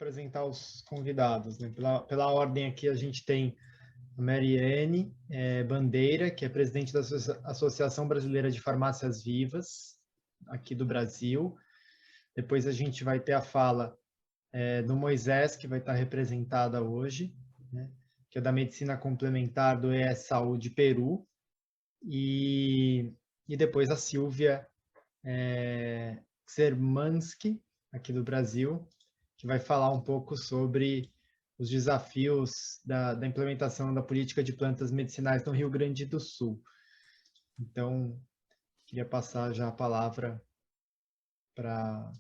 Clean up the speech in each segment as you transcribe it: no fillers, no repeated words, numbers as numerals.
apresentar os convidados, né? Pela ordem aqui, a gente tem a Mariane Bandeira, que é presidente da Associação Brasileira de Farmácias Vivas, aqui do Brasil. Depois a gente vai ter a fala do Moisés, que vai estar representada hoje, né? Que é da Medicina Complementar do ES-Saúde Peru. E depois a Silvia Czermansky, aqui do Brasil, que vai falar um pouco sobre os desafios da implementação da política de plantas medicinais no Rio Grande do Sul. Então, queria passar já a palavra para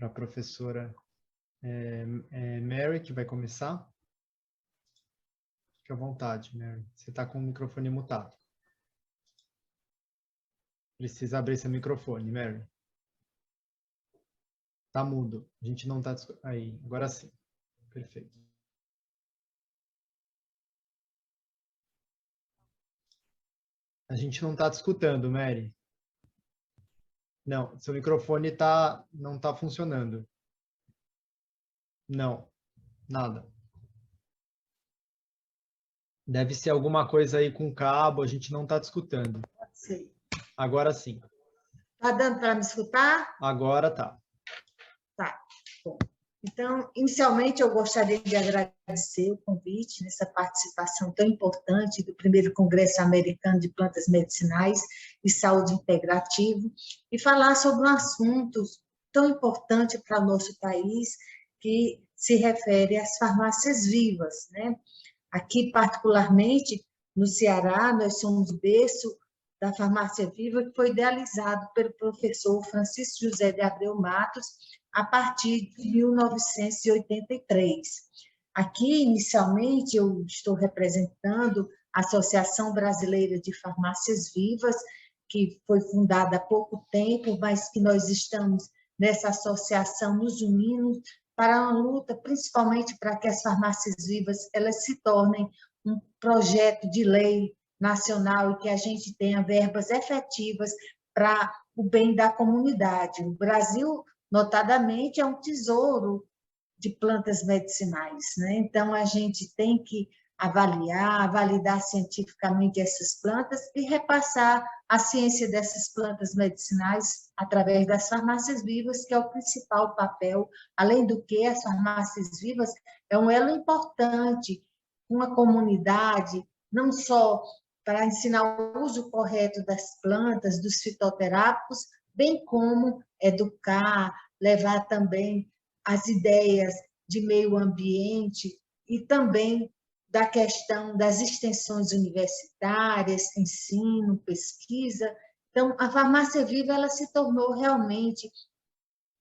a professora Mary, que vai começar. Fique à vontade, Mary. Você está com o microfone mutado. Precisa abrir seu microfone, Mary. Tá mudo. A gente não tá... Aí, agora sim. Perfeito. A gente não tá te escutando, Mary. Não, seu microfone não tá funcionando. Não, nada. Deve ser alguma coisa aí com cabo, a gente não tá te escutando. Sim. Agora sim. Tá dando para me escutar? Agora tá. Tá. Bom. Então, inicialmente, eu gostaria de agradecer o convite nessa participação tão importante do primeiro Congresso Americano de Plantas Medicinais e Saúde Integrativa e falar sobre um assunto tão importante para o nosso país que se refere às farmácias vivas, né? Aqui, particularmente, no Ceará, nós somos berço da farmácia viva, que foi idealizado pelo professor Francisco José de Abreu Matos, a partir de 1983. Aqui, inicialmente, eu estou representando a Associação Brasileira de Farmácias Vivas, que foi fundada há pouco tempo, mas que nós estamos nessa associação nos unindo para uma luta, principalmente para que as farmácias vivas elas se tornem um projeto de lei nacional e que a gente tenha verbas efetivas para o bem da comunidade. O Brasil, notadamente, é um tesouro de plantas medicinais, né? Então, a gente tem que avaliar, validar cientificamente essas plantas e repassar a ciência dessas plantas medicinais através das farmácias vivas, que é o principal papel. Além do que, as farmácias vivas é um elo importante, uma comunidade, não só para ensinar o uso correto das plantas, dos fitoterápicos, bem como educar, levar também as ideias de meio ambiente e também da questão das extensões universitárias, ensino, pesquisa. Então, a farmácia viva ela se tornou realmente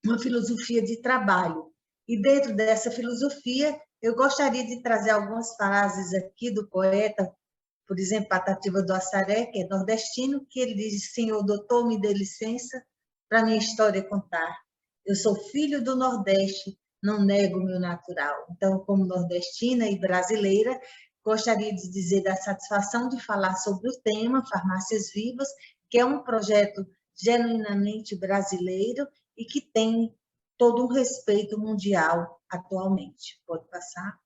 uma filosofia de trabalho. E dentro dessa filosofia, eu gostaria de trazer algumas frases aqui do poeta, por exemplo, Patativa do Assaré, que é nordestino, que ele diz: Senhor doutor, me dê licença para minha história contar. Eu sou filho do Nordeste, não nego o meu natural. Então, como nordestina e brasileira, gostaria de dizer da satisfação de falar sobre o tema Farmácias Vivas, que é um projeto genuinamente brasileiro e que tem todo um respeito mundial atualmente. Pode passar,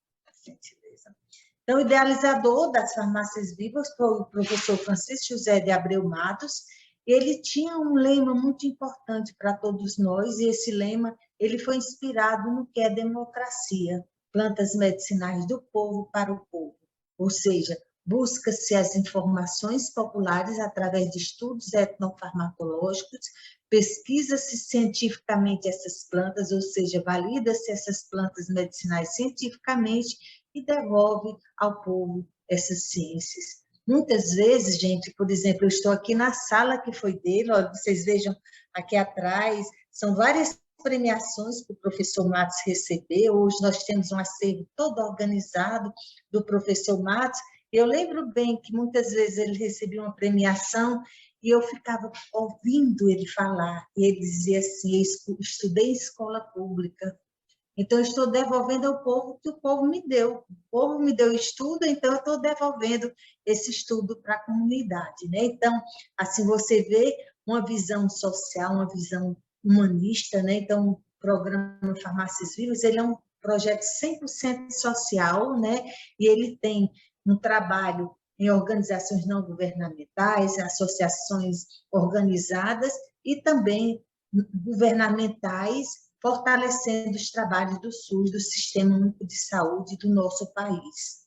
gentileza. Então, o idealizador das farmácias vivas foi o professor Francisco José de Abreu Matos. Ele tinha um lema muito importante para todos nós, e esse lema ele foi inspirado no que é democracia, plantas medicinais do povo para o povo. Ou seja, busca-se as informações populares através de estudos etnofarmacológicos, pesquisa-se cientificamente essas plantas, ou seja, valida-se essas plantas medicinais cientificamente e devolve ao povo essas ciências. Muitas vezes, gente, por exemplo, eu estou aqui na sala que foi dele, olha, vocês vejam aqui atrás, são várias premiações que o professor Matos recebeu. Hoje nós temos um acervo todo organizado do professor Matos. Eu lembro bem que muitas vezes ele recebia uma premiação e eu ficava ouvindo ele falar, e ele dizia assim: eu estudei em escola pública, então eu estou devolvendo ao povo o que o povo me deu. O povo me deu estudo, então eu estou devolvendo esse estudo para a comunidade, né? Então, assim, você vê uma visão social, uma visão humanista, né? Então, programa Farmácias Vivas, ele é um projeto 100% social, né? E ele tem um trabalho em organizações não governamentais, associações organizadas e também governamentais, fortalecendo os trabalhos do SUS, do Sistema Único de Saúde do nosso país.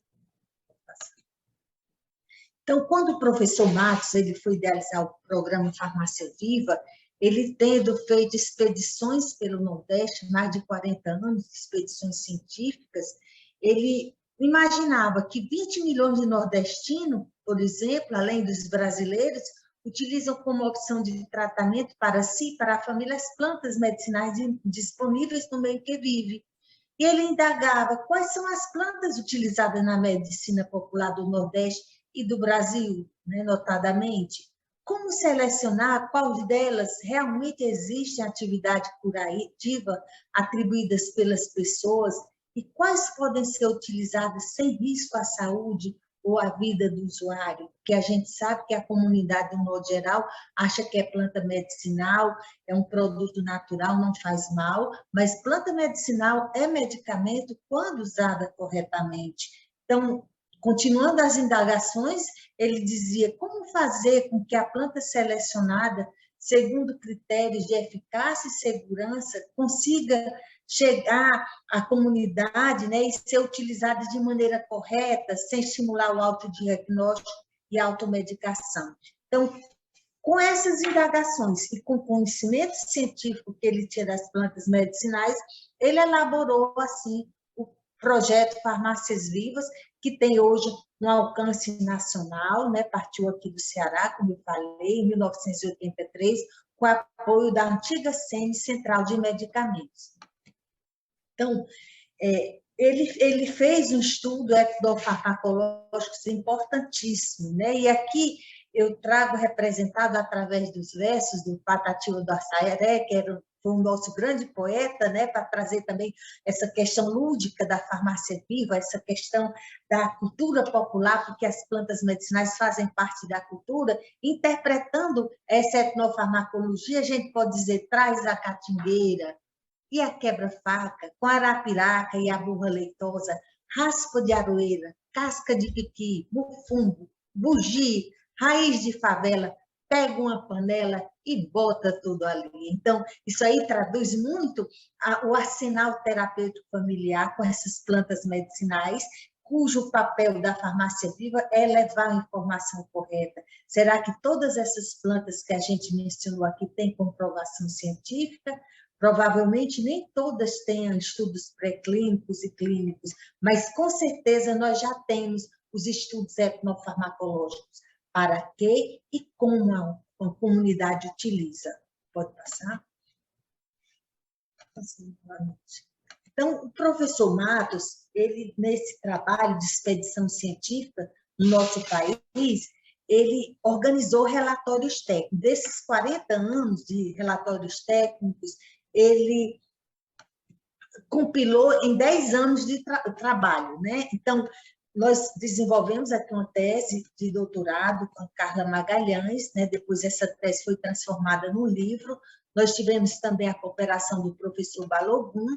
Então, quando o professor Matos ele foi idealizar o programa Farmácia Viva, ele tendo feito expedições pelo Nordeste, mais de 40 anos de expedições científicas, ele imaginava que 20 milhões de nordestinos, por exemplo, além dos brasileiros, utilizam como opção de tratamento para si e para a família as plantas medicinais disponíveis no meio que vive. E ele indagava quais são as plantas utilizadas na medicina popular do Nordeste e do Brasil, né, notadamente. Como selecionar qual delas realmente existe atividade curativa atribuídas pelas pessoas e quais podem ser utilizadas sem risco à saúde ou à vida do usuário? Porque a gente sabe que a comunidade, de um modo geral, acha que é planta medicinal, é um produto natural, não faz mal, mas planta medicinal é medicamento quando usada corretamente. Então, continuando as indagações, ele dizia como fazer com que a planta selecionada, segundo critérios de eficácia e segurança, consiga chegar à comunidade, né, e ser utilizada de maneira correta, sem estimular o autodiagnóstico e a automedicação. Então, com essas indagações e com o conhecimento científico que ele tinha das plantas medicinais, ele elaborou, assim, o projeto Farmácias Vivas, que tem hoje um alcance nacional, né? Partiu aqui do Ceará, como eu falei, em 1983, com o apoio da antiga CEMI, Central de Medicamentos. Então, ele fez um estudo etnofarmacológico importantíssimo, né? E aqui eu trago representado através dos versos do Patativa do Assayaré, que foi o nosso grande poeta, né, para trazer também essa questão lúdica da farmácia viva, essa questão da cultura popular, porque as plantas medicinais fazem parte da cultura, interpretando essa etnofarmacologia, a gente pode dizer, traz a catingueira e a quebra-faca, com a arapiraca e a burra leitosa, raspa de aroeira, casca de piqui, bufumbo, bugi, raiz de favela, pega uma panela e bota tudo ali. Então, isso aí traduz muito o arsenal terapêutico familiar com essas plantas medicinais, cujo papel da farmácia viva é levar a informação correta. Será que todas essas plantas que a gente mencionou aqui têm comprovação científica? Provavelmente nem todas tenham estudos pré-clínicos e clínicos, mas com certeza nós já temos os estudos etnofarmacológicos. Para que e como a comunidade utiliza. Pode passar? Então, o professor Matos, ele, nesse trabalho de expedição científica no nosso país, ele organizou relatórios técnicos. Desses 40 anos de relatórios técnicos, ele compilou em 10 anos de trabalho, né? Então, nós desenvolvemos aqui uma tese de doutorado com a Carla Magalhães, né? Depois essa tese foi transformada num livro. Nós tivemos também a cooperação do professor Balogun,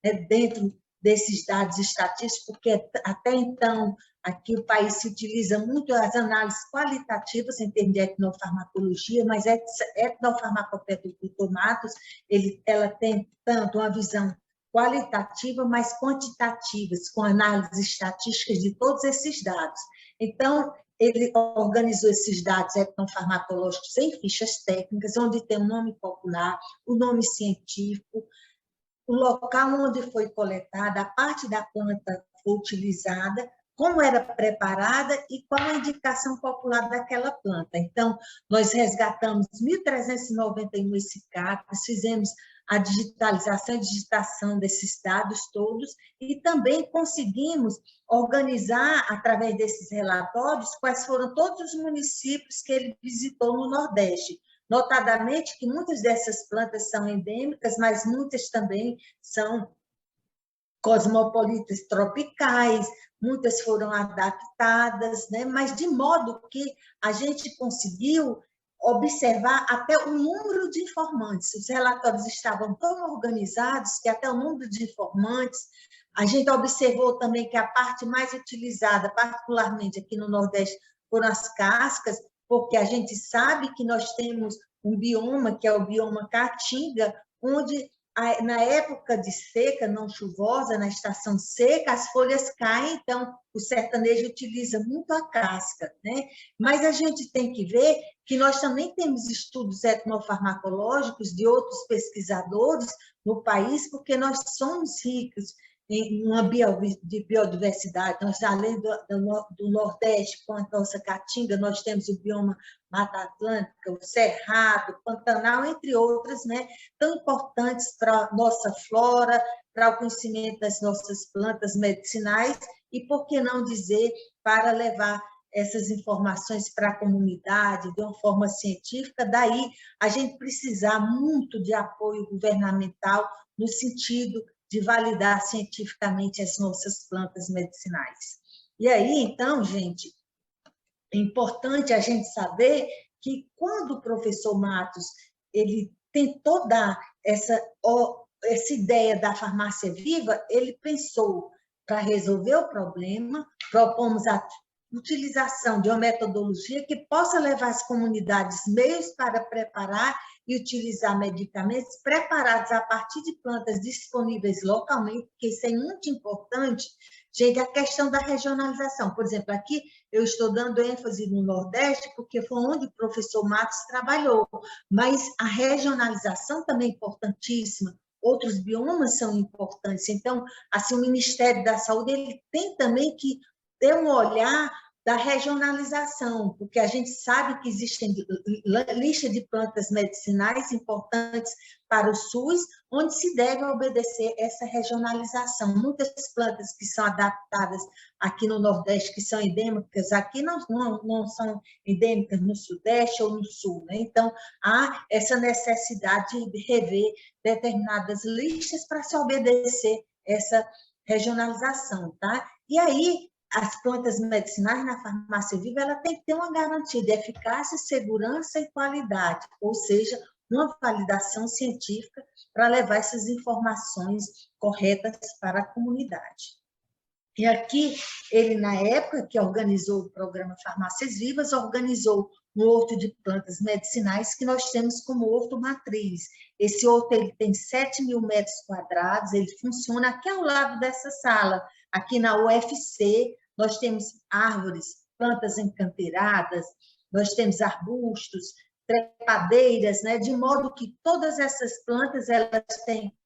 né? Dentro desses dados estatísticos, porque até então aqui o país se utiliza muito as análises qualitativas em termos de etnofarmacologia, mas a etnofarmacopédia do Matos, ela tem tanto uma visão qualitativa, mas quantitativas, com análises estatísticas de todos esses dados. Então, ele organizou esses dados etnofarmacológicos em fichas técnicas, onde tem o nome popular, o nome científico, o local onde foi coletada, a parte da planta foi utilizada, como era preparada e qual a indicação popular daquela planta. Então, nós resgatamos 1.391 cartas, fizemos a digitalização e digitação desses dados todos e também conseguimos organizar, através desses relatórios, quais foram todos os municípios que ele visitou no Nordeste. Notadamente que muitas dessas plantas são endêmicas, mas muitas também são cosmopolitas tropicais, muitas foram adaptadas, né? Mas de modo que a gente conseguiu observar até o número de informantes. Os relatórios estavam tão organizados que até o número de informantes. A gente observou também que a parte mais utilizada, particularmente aqui no Nordeste, foram as cascas, porque a gente sabe que nós temos um bioma, que é o bioma Caatinga, onde na época de seca, não chuvosa, na estação seca, as folhas caem, então o sertanejo utiliza muito a casca, né? Mas a gente tem que ver que nós também temos estudos etnofarmacológicos de outros pesquisadores no país, porque nós somos ricos em uma biodiversidade. Nós, além do Nordeste, com a nossa Caatinga, nós temos o bioma Mata Atlântica, o Cerrado, Pantanal, entre outras, né, tão importantes para a nossa flora, para o conhecimento das nossas plantas medicinais e, por que não dizer, para levar essas informações para a comunidade de uma forma científica. Daí a gente precisar muito de apoio governamental no sentido de validar cientificamente as nossas plantas medicinais. E aí, então, gente, é importante a gente saber que quando o professor Matos ele tentou dar essa ideia da farmácia viva, ele pensou para resolver o problema, propomos a utilização de uma metodologia que possa levar as comunidades meios para preparar e utilizar medicamentos preparados a partir de plantas disponíveis localmente, porque isso é muito importante, gente, a questão da regionalização. Por exemplo, aqui eu estou dando ênfase no Nordeste, porque foi onde o professor Matos trabalhou, mas a regionalização também é importantíssima, outros biomas são importantes. Então, assim, o Ministério da Saúde ele tem também que ter um olhar da regionalização, porque a gente sabe que existem lista de plantas medicinais importantes para o SUS, onde se deve obedecer essa regionalização. Muitas plantas que são adaptadas aqui no Nordeste, que são endêmicas, aqui não são endêmicas no Sudeste ou no Sul, né? Então, há essa necessidade de rever determinadas listas para se obedecer essa regionalização, tá? E aí, as plantas medicinais na farmácia viva, ela tem que ter uma garantia de eficácia, segurança e qualidade, ou seja, uma validação científica para levar essas informações corretas para a comunidade. E aqui, ele, na época que organizou o programa Farmácias Vivas, organizou um horto de plantas medicinais que nós temos como horto matriz. Esse horto ele tem 7.000 metros quadrados, ele funciona aqui ao lado dessa sala. Aqui na UFC, nós temos árvores, plantas encanteiradas, nós temos arbustos, trepadeiras, né? De modo que todas essas plantas elas têm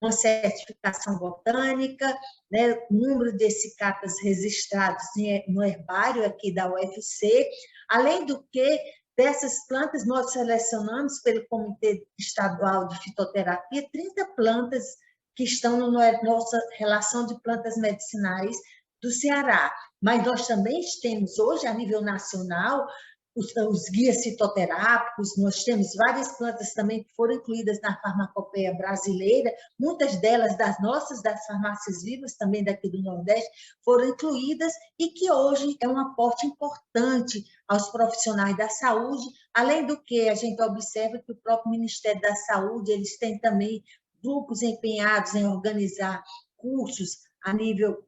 uma certificação botânica, né? O número de cicatas registrados no herbário aqui da UFC, além do que dessas plantas nós selecionamos pelo Comitê Estadual de Fitoterapia 30 plantas que estão na nossa relação de plantas medicinais do Ceará. Mas nós também temos hoje, a nível nacional, os guias fitoterápicos, nós temos várias plantas também que foram incluídas na farmacopeia brasileira, muitas delas das farmácias vivas, também daqui do Nordeste, foram incluídas e que hoje é um aporte importante aos profissionais da saúde, além do que a gente observa que o próprio Ministério da Saúde, eles têm também grupos empenhados em organizar cursos a nível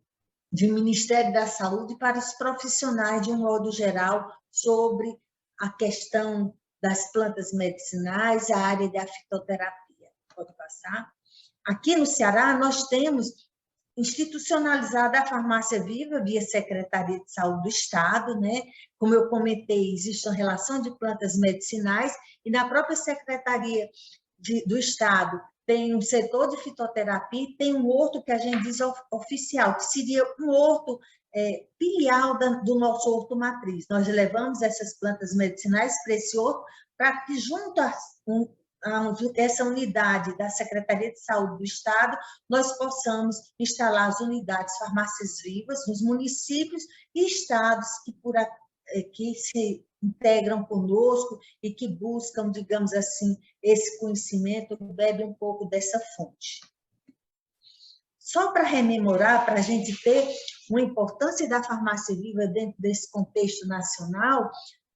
de Ministério da Saúde para os profissionais, de um modo geral, sobre a questão das plantas medicinais, a área da fitoterapia. Pode passar? Aqui no Ceará, nós temos institucionalizada a farmácia viva via Secretaria de Saúde do Estado, né? Como eu comentei, existe uma relação de plantas medicinais e na própria Secretaria do Estado tem um setor de fitoterapia e tem um horto que a gente diz oficial, que seria um horto filial do nosso horto matriz. Nós levamos essas plantas medicinais para esse horto para que, junto a essa unidade da Secretaria de Saúde do Estado, nós possamos instalar as unidades farmácias vivas nos municípios e estados que se integram conosco e que buscam, digamos assim, esse conhecimento, bebe um pouco dessa fonte. Só para rememorar, para a gente ter uma importância da farmácia viva dentro desse contexto nacional,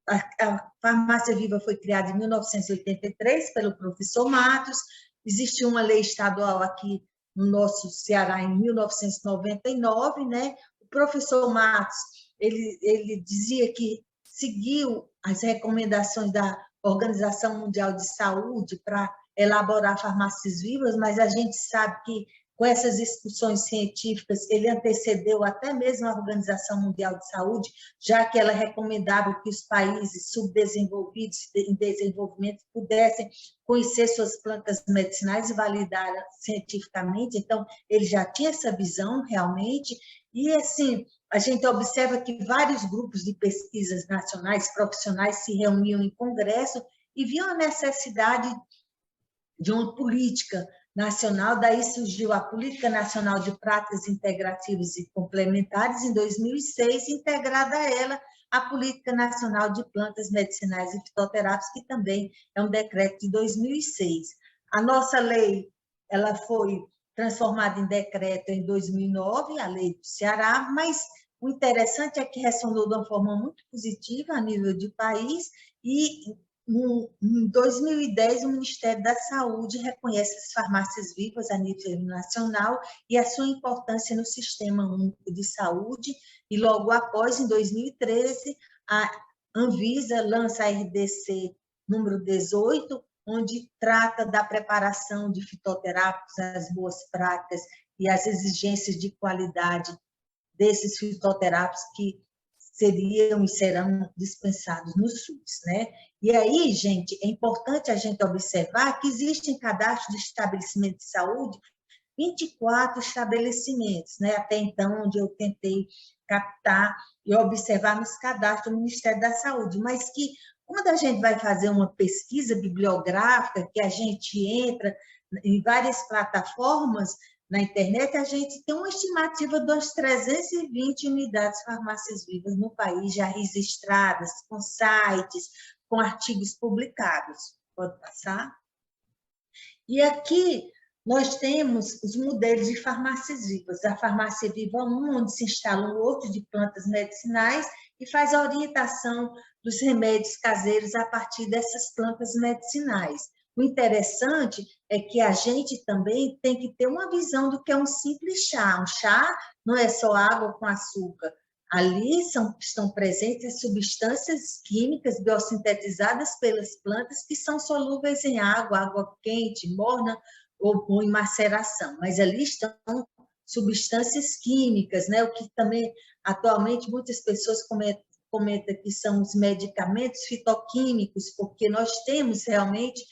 A Farmácia Viva foi criada em 1983 pelo professor Matos, existiu uma lei estadual aqui no nosso Ceará em 1999, né? O professor Matos, ele dizia que seguiu as recomendações da Organização Mundial de Saúde para elaborar farmácias vivas, mas a gente sabe que com essas discussões científicas, ele antecedeu até mesmo a Organização Mundial de Saúde, já que ela recomendava que os países subdesenvolvidos em desenvolvimento pudessem conhecer suas plantas medicinais e validar cientificamente. Então, ele já tinha essa visão realmente. E, assim, a gente observa que vários grupos de pesquisas nacionais, profissionais, se reuniam em congresso e viam a necessidade de uma política nacional, daí surgiu a Política Nacional de Práticas Integrativas e Complementares, em 2006, integrada a ela a Política Nacional de Plantas Medicinais e Fitoterápicas, que também é um decreto de 2006. A nossa lei, ela foi transformada em decreto em 2009, a lei do Ceará, mas o interessante é que ressonou de uma forma muito positiva a nível de país e em 2010, o Ministério da Saúde reconhece as farmácias vivas a nível nacional e a sua importância no Sistema Único de Saúde. E logo após, em 2013, a Anvisa lança a RDC número 18, onde trata da preparação de fitoterápicos, as boas práticas e as exigências de qualidade desses fitoterápicos que seriam e serão dispensados no SUS, né? E aí, gente, é importante a gente observar que existem cadastros de estabelecimento de saúde, 24 estabelecimentos, né? Até então, onde eu tentei captar e observar nos cadastros do Ministério da Saúde, mas que quando a gente vai fazer uma pesquisa bibliográfica, que a gente entra em várias plataformas, na internet, a gente tem uma estimativa de umas 320 unidades farmácias vivas no país, já registradas, com sites, com artigos publicados. Pode passar? E aqui nós temos os modelos de farmácias vivas. A Farmácia Viva 1, onde se instala um horto de plantas medicinais e faz a orientação dos remédios caseiros a partir dessas plantas medicinais. O interessante é que a gente também tem que ter uma visão do que é um simples chá. Um chá não é só água com açúcar. Ali estão presentes substâncias químicas biossintetizadas pelas plantas que são solúveis em água, água quente, morna ou em maceração. Mas ali estão substâncias químicas, né? O que também, atualmente, muitas pessoas comentam que são os medicamentos fitoquímicos, porque nós temos realmente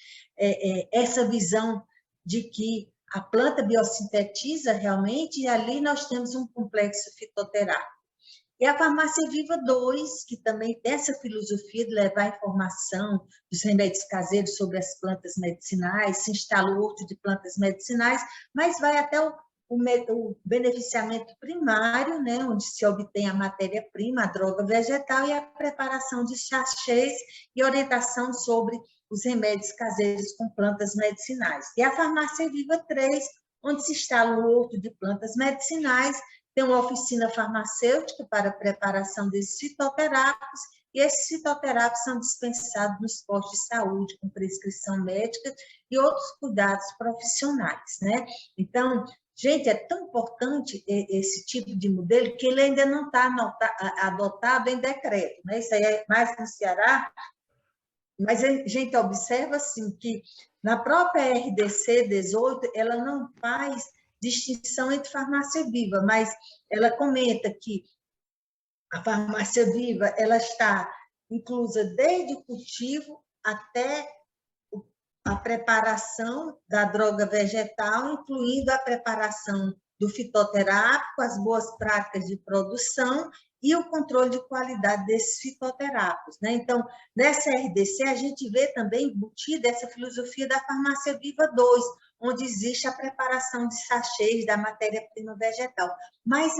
essa visão de que a planta biossintetiza realmente, e ali nós temos um complexo fitoterápico. E a Farmácia Viva 2, que também tem essa filosofia de levar informação dos remédios caseiros sobre as plantas medicinais, se instala o horto de plantas medicinais, mas vai até o beneficiamento primário, né, onde se obtém a matéria-prima, a droga vegetal, e a preparação de sachês e orientação sobre os remédios caseiros com plantas medicinais. E a Farmácia Viva 3, onde se instala um horto de plantas medicinais, tem uma oficina farmacêutica para a preparação desses fitoterápicos, e esses fitoterápicos são dispensados nos postos de saúde, com prescrição médica e outros cuidados profissionais, né? Então, gente, é tão importante esse tipo de modelo que ele ainda não está adotado em decreto, né? Isso aí é mais no Ceará, mas a gente observa assim, que na própria RDC 18, ela não faz distinção entre farmácia viva, mas ela comenta que a farmácia viva ela está inclusa desde o cultivo até a preparação da droga vegetal, incluindo a preparação do fitoterápico, as boas práticas de produção e o controle de qualidade desses fitoterápicos, né? Então, nessa RDC, a gente vê também embutida essa filosofia da Farmácia Viva 2, onde existe a preparação de sachês da matéria-prima vegetal. Mas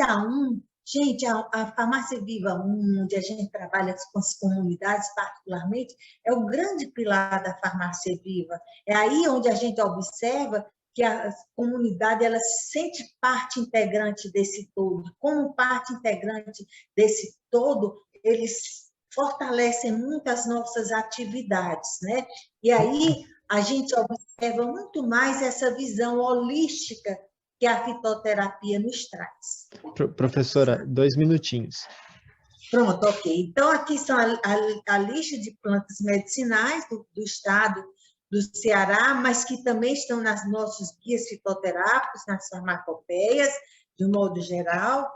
gente, a Farmácia Viva 1, onde a gente trabalha com as comunidades particularmente, é o grande pilar da Farmácia Viva. É aí onde a gente observa que a comunidade ela se sente parte integrante desse todo. Como parte integrante desse todo, eles fortalecem muito as nossas atividades, né? E aí a gente observa muito mais essa visão holística que a fitoterapia nos traz. Professora, 2 minutinhos. Pronto, ok. Então, aqui são a lista de plantas medicinais do estado do Ceará, mas que também estão nas nossos guias fitoterápicos, nas farmacopeias, de um modo geral.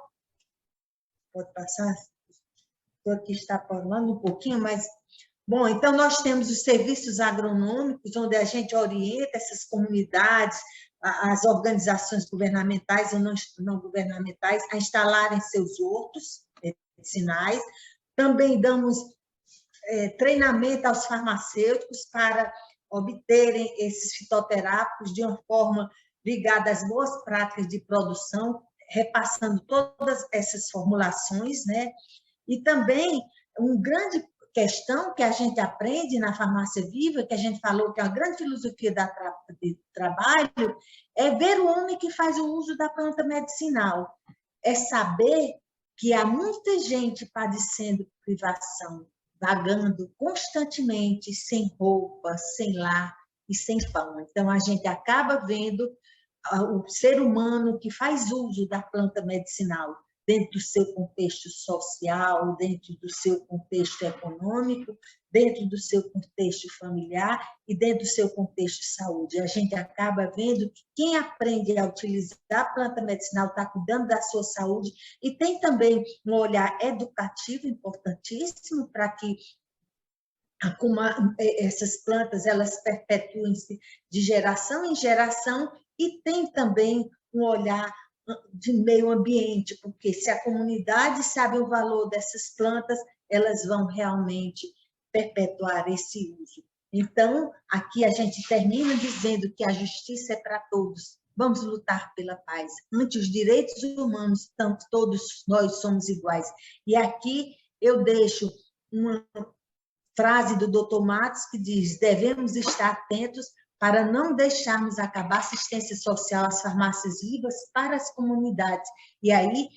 Pode passar? Estou aqui extrapolando um pouquinho, mas... Bom, então nós temos os serviços agronômicos, onde a gente orienta essas comunidades, as organizações governamentais ou não governamentais, a instalarem seus hortos medicinais. Também damos treinamento aos farmacêuticos para obterem esses fitoterápicos de uma forma ligada às boas práticas de produção, repassando todas essas formulações, né? E também uma grande questão que a gente aprende na farmácia viva, que a gente falou que é a grande filosofia de trabalho, é ver o homem que faz o uso da planta medicinal. É saber que há muita gente padecendo privação, vagando constantemente, sem roupa, sem lar e sem pão. Então, a gente acaba vendo o ser humano que faz uso da planta medicinal dentro do seu contexto social, dentro do seu contexto econômico, dentro do seu contexto familiar e dentro do seu contexto de saúde. A gente acaba vendo que quem aprende a utilizar a planta medicinal está cuidando da sua saúde e tem também um olhar educativo importantíssimo para que essas plantas elas perpetuem-se de geração em geração e tem também um olhar de meio ambiente, porque se a comunidade sabe o valor dessas plantas, elas vão realmente perpetuar esse uso. Então, aqui a gente termina dizendo que a justiça é para todos. Vamos lutar pela paz. Ante os direitos humanos, todos nós somos iguais. E aqui eu deixo uma frase do Dr. Matos que diz: devemos estar atentos para não deixarmos acabar a assistência social às farmácias vivas para as comunidades. E aí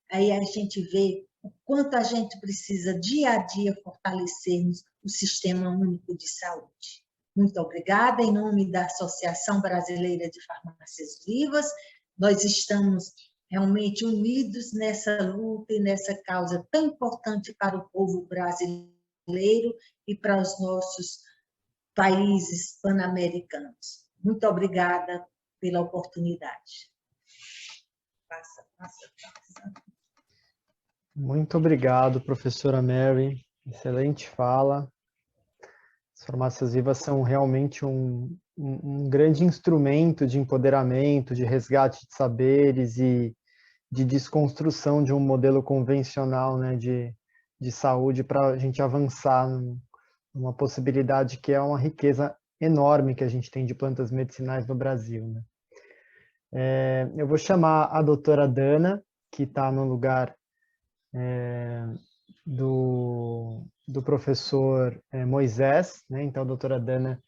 a gente vê o quanto a gente precisa, dia a dia, fortalecermos o Sistema Único de Saúde. Muito obrigada, em nome da Associação Brasileira de Farmácias Vivas, nós estamos realmente unidos nessa luta e nessa causa tão importante para o povo brasileiro e para os nossos países pan-americanos. Muito obrigada pela oportunidade. Passa. Muito obrigado, professora Mary. Excelente fala. As farmácias vivas são realmente um grande instrumento de empoderamento, de resgate de saberes e de desconstrução de um modelo convencional, né, de saúde para a gente avançar numa possibilidade que é uma riqueza enorme que a gente tem de plantas medicinais no Brasil, né? Eu vou chamar a doutora Dana, que está no lugar do professor Moisés, né? Então, a doutora Dana,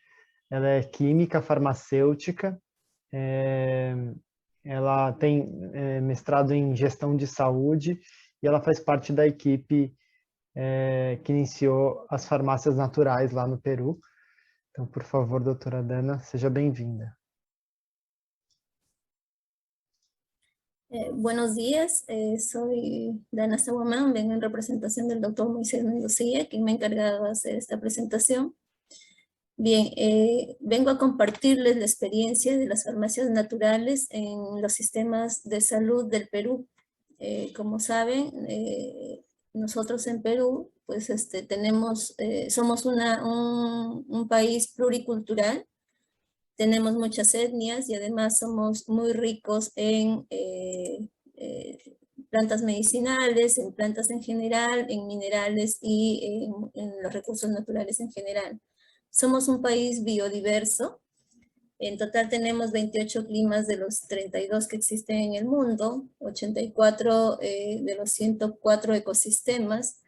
ela é química farmacêutica, ela tem mestrado em gestão de saúde e ela faz parte da equipe que iniciou as farmácias naturais lá no Peru. Então, por favor, doutora Dana, seja bem-vinda. Buenos días, soy Dana Saguamán, vengo en representación del doctor Moisés Mendocilla, quien me ha encargado de hacer esta presentación. Bien, vengo a compartirles la experiencia de las farmacias naturales en los sistemas de salud del Perú. Como saben, nosotros en Perú, pues somos un país pluricultural. Tenemos muchas etnias y además somos muy ricos en plantas medicinales, en plantas en general, en minerales y en los recursos naturales en general. Somos un país biodiverso. En total tenemos 28 climas de los 32 que existen en el mundo, 84 de los 104 ecosistemas,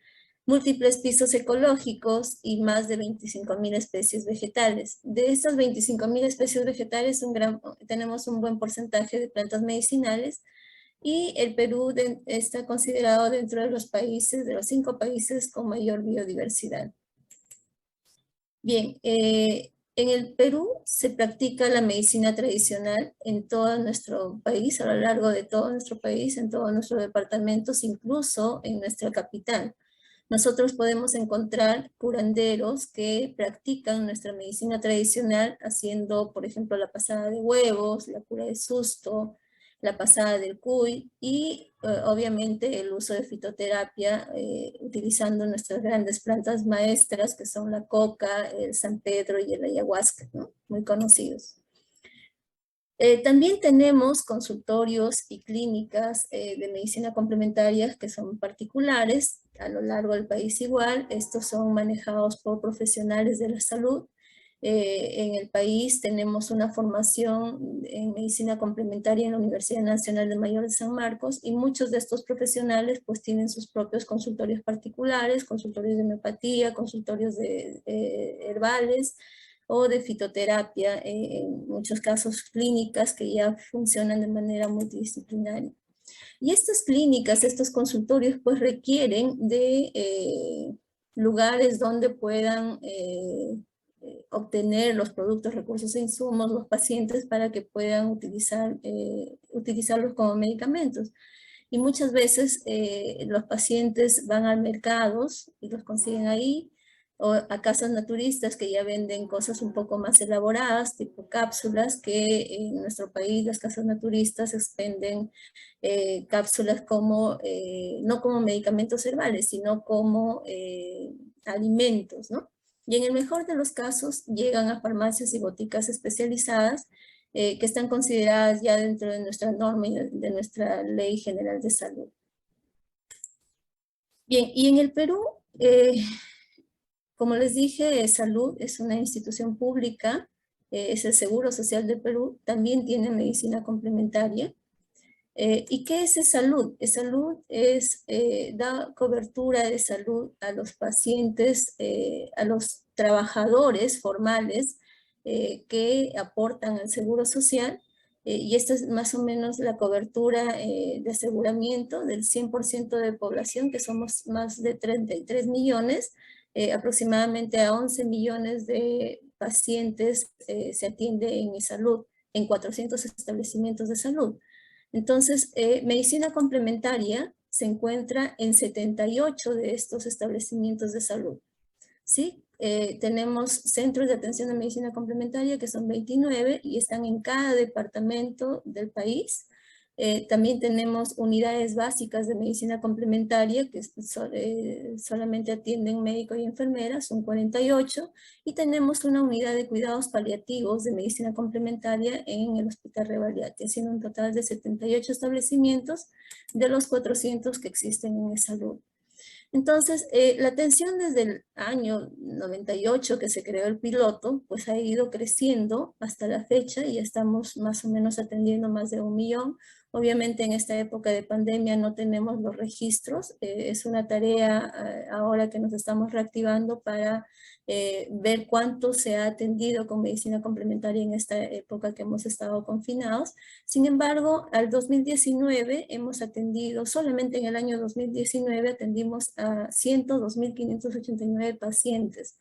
múltiples pisos ecológicos y más de 25.000 especies vegetales. De estas 25.000 especies vegetales, tenemos un buen porcentaje de plantas medicinales y el Perú está considerado dentro de los países, de los 5 países con mayor biodiversidad. Bien, en el Perú se practica la medicina tradicional en todo nuestro país, a lo largo de todo nuestro país, en todos nuestros departamentos, incluso en nuestra capital. Nosotros podemos encontrar curanderos que practican nuestra medicina tradicional haciendo, por ejemplo, la pasada de huevos, la cura de susto, la pasada del cuy y obviamente el uso de fitoterapia utilizando nuestras grandes plantas maestras que son la coca, el San Pedro y el ayahuasca, ¿no? Muy conocidos. También tenemos consultorios y clínicas de medicina complementaria que son particulares a lo largo del país igual. Estos son manejados por profesionales de la salud. En el país tenemos una formación en medicina complementaria en la Universidad Nacional de Mayor de San Marcos y muchos de estos profesionales pues tienen sus propios consultorios particulares, consultorios de homeopatía, consultorios de herbales, o de fitoterapia, en muchos casos clínicas que ya funcionan de manera multidisciplinaria. Y estas clínicas, estos consultorios, pues requieren de lugares donde puedan obtener los productos, recursos e insumos los pacientes para que puedan utilizarlos como medicamentos. Y muchas veces los pacientes van a mercados y los consiguen ahí, o a casas naturistas que ya venden cosas un poco más elaboradas, tipo cápsulas, que en nuestro país las casas naturistas expenden cápsulas como, no como medicamentos herbales, sino como alimentos, ¿no? Y en el mejor de los casos llegan a farmacias y boticas especializadas que están consideradas ya dentro de nuestra norma y de nuestra Ley General de Salud. Bien, y en el Perú, como les dije, salud es una institución pública, es el Seguro Social del Perú, también tiene medicina complementaria. ¿Y qué es salud? Salud es, da cobertura de salud a los pacientes, a los trabajadores formales que aportan al Seguro Social, y esta es más o menos la cobertura de aseguramiento del 100% de población, que somos más de 33 millones, aproximadamente a 11 millones de pacientes se atiende en mi salud, en 400 establecimientos de salud. Entonces, medicina complementaria se encuentra en 78 de estos establecimientos de salud, ¿sí? Tenemos centros de atención de medicina complementaria que son 29 y están en cada departamento del país. También tenemos unidades básicas de medicina complementaria que solamente atienden médico y enfermeras, son 48, y tenemos una unidad de cuidados paliativos de medicina complementaria en el Hospital Revalliati, haciendo un total de 78 establecimientos de los 400 que existen en salud. Entonces, la atención desde el año 98 que se creó el piloto, pues ha ido creciendo hasta la fecha y estamos más o menos atendiendo más de 1 millón. Obviamente en esta época de pandemia no tenemos los registros, es una tarea ahora que nos estamos reactivando para ver cuánto se ha atendido con medicina complementaria en esta época que hemos estado confinados. Sin embargo, al 2019 hemos atendido, solamente en el año 2019 atendimos a 102.589 pacientes.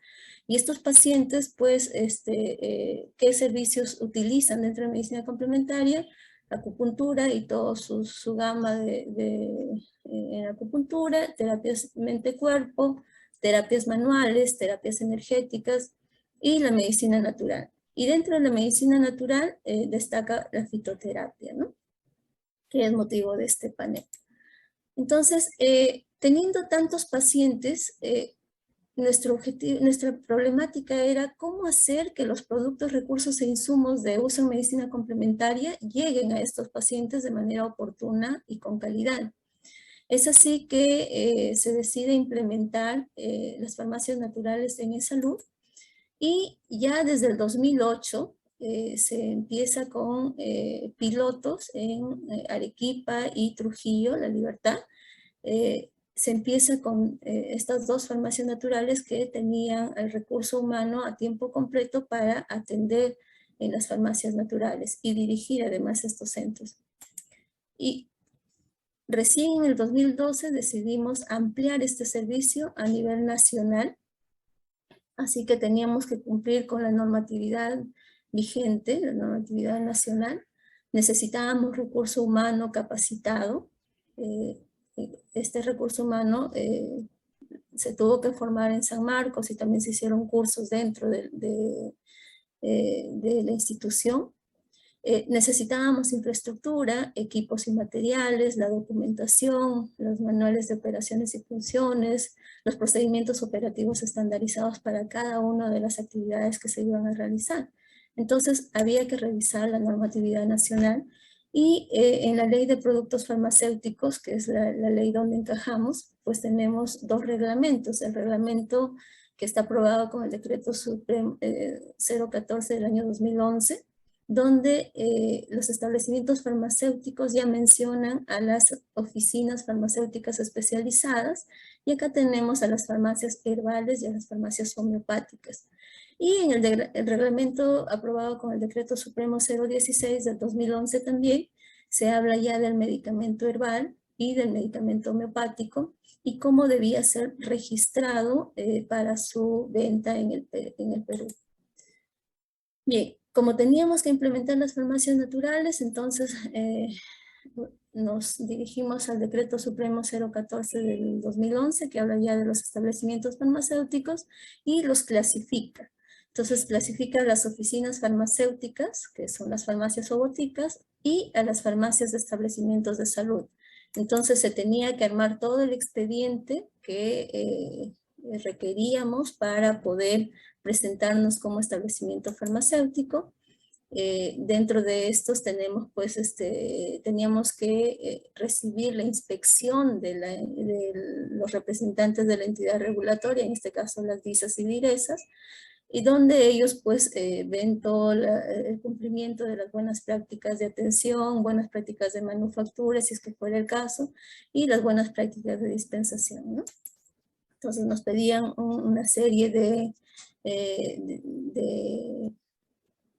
Y estos pacientes, pues, ¿qué servicios utilizan dentro de medicina complementaria? Acupuntura y toda su gama en acupuntura, terapias mente-cuerpo, terapias manuales, terapias energéticas y la medicina natural. Y dentro de la medicina natural destaca la fitoterapia, ¿no? Que es motivo de este panel. Entonces, teniendo tantos pacientes, nuestra problemática era cómo hacer que los productos, recursos e insumos de uso en medicina complementaria lleguen a estos pacientes de manera oportuna y con calidad. Es así que se decide implementar las farmacias naturales en salud, y ya desde el 2008 se empieza con pilotos en Arequipa y Trujillo, La Libertad. Se empieza con estas 2 farmacias naturales que tenían el recurso humano a tiempo completo para atender en las farmacias naturales y dirigir además estos centros. Y Recién en el 2012 decidimos ampliar este servicio a nivel nacional, así que teníamos que cumplir con la normatividad vigente, la normatividad nacional. Necesitábamos recurso humano capacitado. Este recurso humano se tuvo que formar en San Marcos y también se hicieron cursos dentro de la institución. Necesitábamos infraestructura, equipos y materiales, la documentación, los manuales de operaciones y funciones, los procedimientos operativos estandarizados para cada una de las actividades que se iban a realizar. Entonces había que revisar la normatividad nacional y en la ley de productos farmacéuticos, que es la ley donde encajamos, pues tenemos dos reglamentos. El reglamento que está aprobado con el decreto supremo 014 del año 2011, donde los establecimientos farmacéuticos ya mencionan a las oficinas farmacéuticas especializadas, y acá tenemos a las farmacias herbales y a las farmacias homeopáticas. Y en el reglamento aprobado con el decreto supremo 016 del 2011 también se habla ya del medicamento herbal y del medicamento homeopático y cómo debía ser registrado para su venta en el Perú. Bien, como teníamos que implementar las farmacias naturales, entonces nos dirigimos al decreto supremo 014 del 2011, que habla ya de los establecimientos farmacéuticos y los clasifica. Entonces clasifica las oficinas farmacéuticas, que son las farmacias o boticas, y a las farmacias de establecimientos de salud. Entonces se tenía que armar todo el expediente que requeríamos para poder presentarnos como establecimiento farmacéutico. Dentro de estos tenemos, pues, teníamos que recibir la inspección de los representantes de la entidad regulatoria, en este caso las DISAs y DIRESAS, y donde ellos pues ven todo el cumplimiento de las buenas prácticas de atención, buenas prácticas de manufactura, si es que fuera el caso, y las buenas prácticas de dispensación, ¿no? Entonces nos pedían una serie de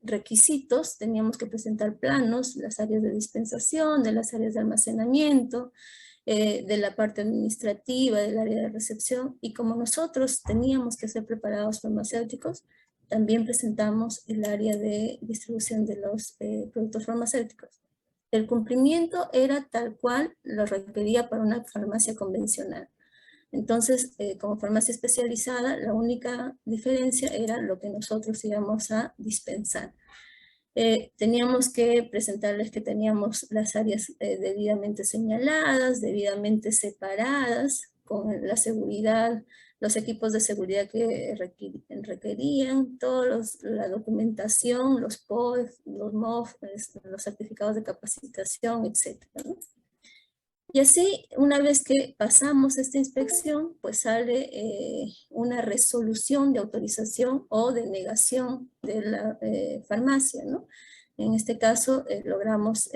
requisitos. Teníamos que presentar planos, las áreas de dispensación, de las áreas de almacenamiento, de la parte administrativa, del área de recepción, y como nosotros teníamos que ser preparados farmacéuticos, también presentamos el área de distribución de los productos farmacéuticos. El cumplimiento era tal cual lo requería para una farmacia convencional. Entonces, como farmacia especializada, la única diferencia era lo que nosotros íbamos a dispensar. Teníamos que presentarles que teníamos las áreas debidamente señaladas, debidamente separadas, con la seguridad, los equipos de seguridad que requerían, la documentación, los POF, los MOF, los certificados de capacitación, etc., ¿no? Y así, una vez que pasamos esta inspección, pues sale una resolución de autorización o de negación de la farmacia, ¿no? En este caso, logramos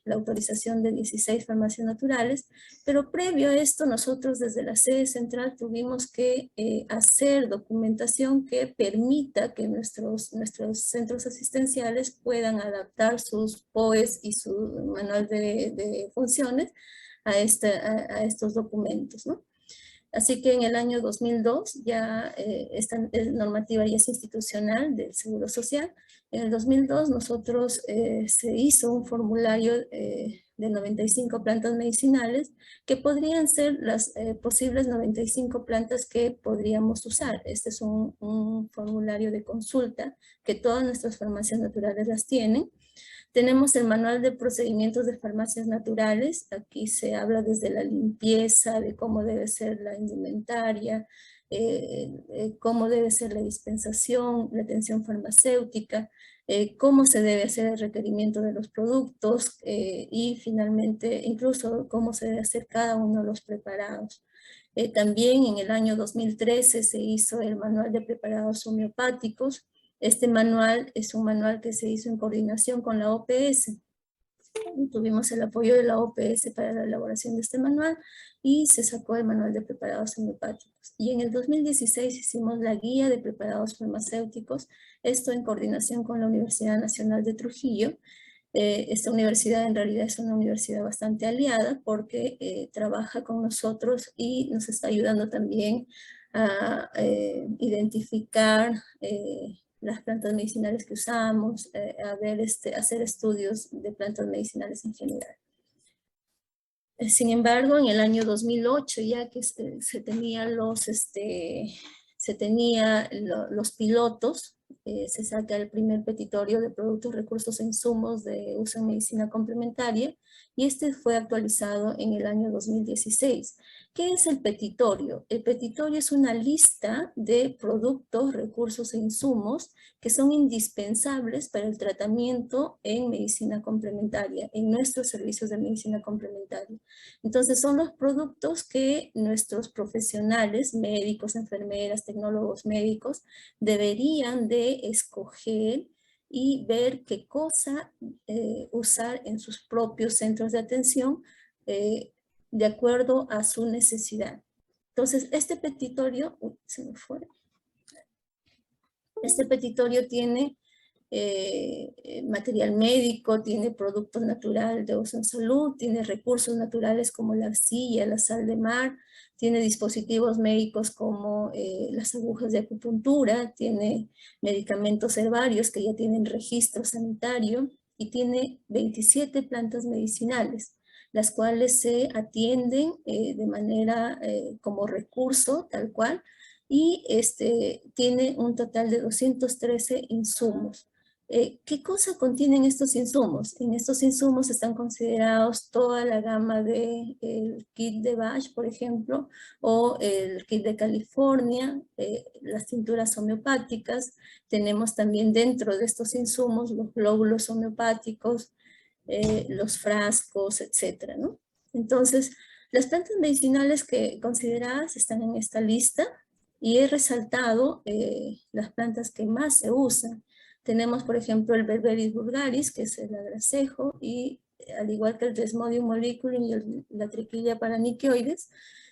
la autorización de 16 farmacias naturales, pero previo a esto, nosotros desde la sede central tuvimos que hacer documentación que permita que nuestros centros asistenciales puedan adaptar sus POEs y su manual de funciones a estos documentos, ¿no? Así que en el año 2002 ya esta normativa ya es institucional del Seguro Social. En el 2002 nosotros se hizo un formulario de 95 plantas medicinales que podrían ser las posibles 95 plantas que podríamos usar. Este es un formulario de consulta que todas nuestras farmacias naturales las tienen. Tenemos el manual de procedimientos de farmacias naturales. Aquí se habla desde la limpieza, de cómo debe ser la indumentaria, cómo debe ser la dispensación, la atención farmacéutica, cómo se debe hacer el requerimiento de los productos y finalmente incluso cómo se debe hacer cada uno de los preparados. También en el año 2013 se hizo el manual de preparados homeopáticos. Este manual es un manual que se hizo en coordinación con la OPS. Tuvimos el apoyo de la OPS para la elaboración de este manual y se sacó el manual de preparados homeopáticos. Y en el 2016 hicimos la guía de preparados farmacéuticos, esto en coordinación con la Universidad Nacional de Trujillo. Esta universidad en realidad es una universidad bastante aliada porque trabaja con nosotros y nos está ayudando también a identificar las plantas medicinales que usamos, hacer estudios de plantas medicinales en general. Sin embargo, en el año 2008, ya que se tenían los pilotos, se saca el primer petitorio de productos, recursos e insumos de uso en medicina complementaria, y este fue actualizado en el año 2016. ¿Qué es el petitorio? El petitorio es una lista de productos, recursos e insumos que son indispensables para el tratamiento en medicina complementaria, en nuestros servicios de medicina complementaria. Entonces son los productos que nuestros profesionales, médicos, enfermeras, tecnólogos médicos, deberían de escoger y ver qué cosa usar en sus propios centros de atención de acuerdo a su necesidad. Entonces, este petitorio, se me fue. Este petitorio tiene material médico, tiene productos naturales de uso en salud, tiene recursos naturales como la arcilla, la sal de mar, tiene dispositivos médicos como las agujas de acupuntura, tiene medicamentos herbarios que ya tienen registro sanitario y tiene 27 plantas medicinales, las cuales se atienden de manera como recurso tal cual, y tiene un total de 213 insumos. ¿Qué cosa contienen estos insumos? En estos insumos están considerados toda la gama del kit de Bach, por ejemplo, o el kit de California, las tinturas homeopáticas. Tenemos también dentro de estos insumos los glóbulos homeopáticos, los frascos, etc., ¿no? Entonces, las plantas medicinales que consideradas están en esta lista y he resaltado las plantas que más se usan. Tenemos, por ejemplo, el Berberis vulgaris, que es el agracejo, y al igual que el Desmodium molliculum y la triquilla paraniquioides,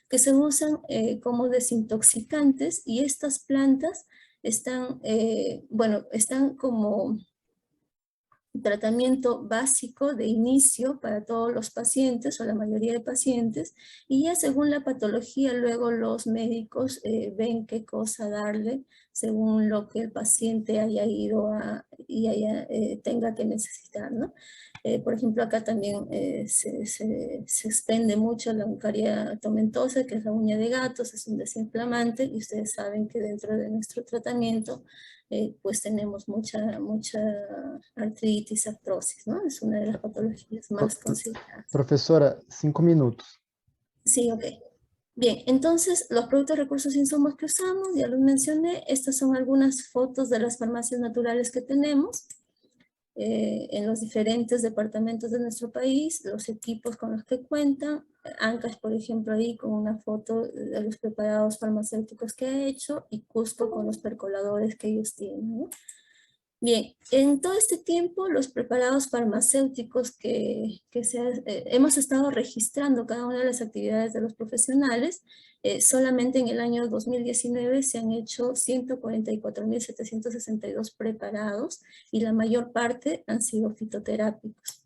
que se usan como desintoxicantes, y estas plantas están, están como tratamiento básico de inicio para todos los pacientes o la mayoría de pacientes, y ya según la patología luego los médicos ven qué cosa darle según lo que el paciente haya ido y tenga que necesitar, ¿no? Por ejemplo, acá también se expende mucho la Eucaria tomentosa, que es la uña de gatos, es un desinflamante, y ustedes saben que dentro de nuestro tratamiento pues tenemos mucha artritis, artrosis, ¿no? Es una de las patologías más consideradas. Profesora, 5 minutos. Sí, ok. Bien, entonces los productos, recursos e insumos que usamos, ya los mencioné. Estas son algunas fotos de las farmacias naturales que tenemos en los diferentes departamentos de nuestro país, los equipos con los que cuentan. Ancash, por ejemplo, ahí con una foto de los preparados farmacéuticos que ha hecho, y Cusco con los percoladores que ellos tienen, ¿no? Bien, en todo este tiempo los preparados farmacéuticos que hemos estado registrando cada una de las actividades de los profesionales, solamente en el año 2019 se han hecho 144.762 preparados, y la mayor parte han sido fitoterápicos.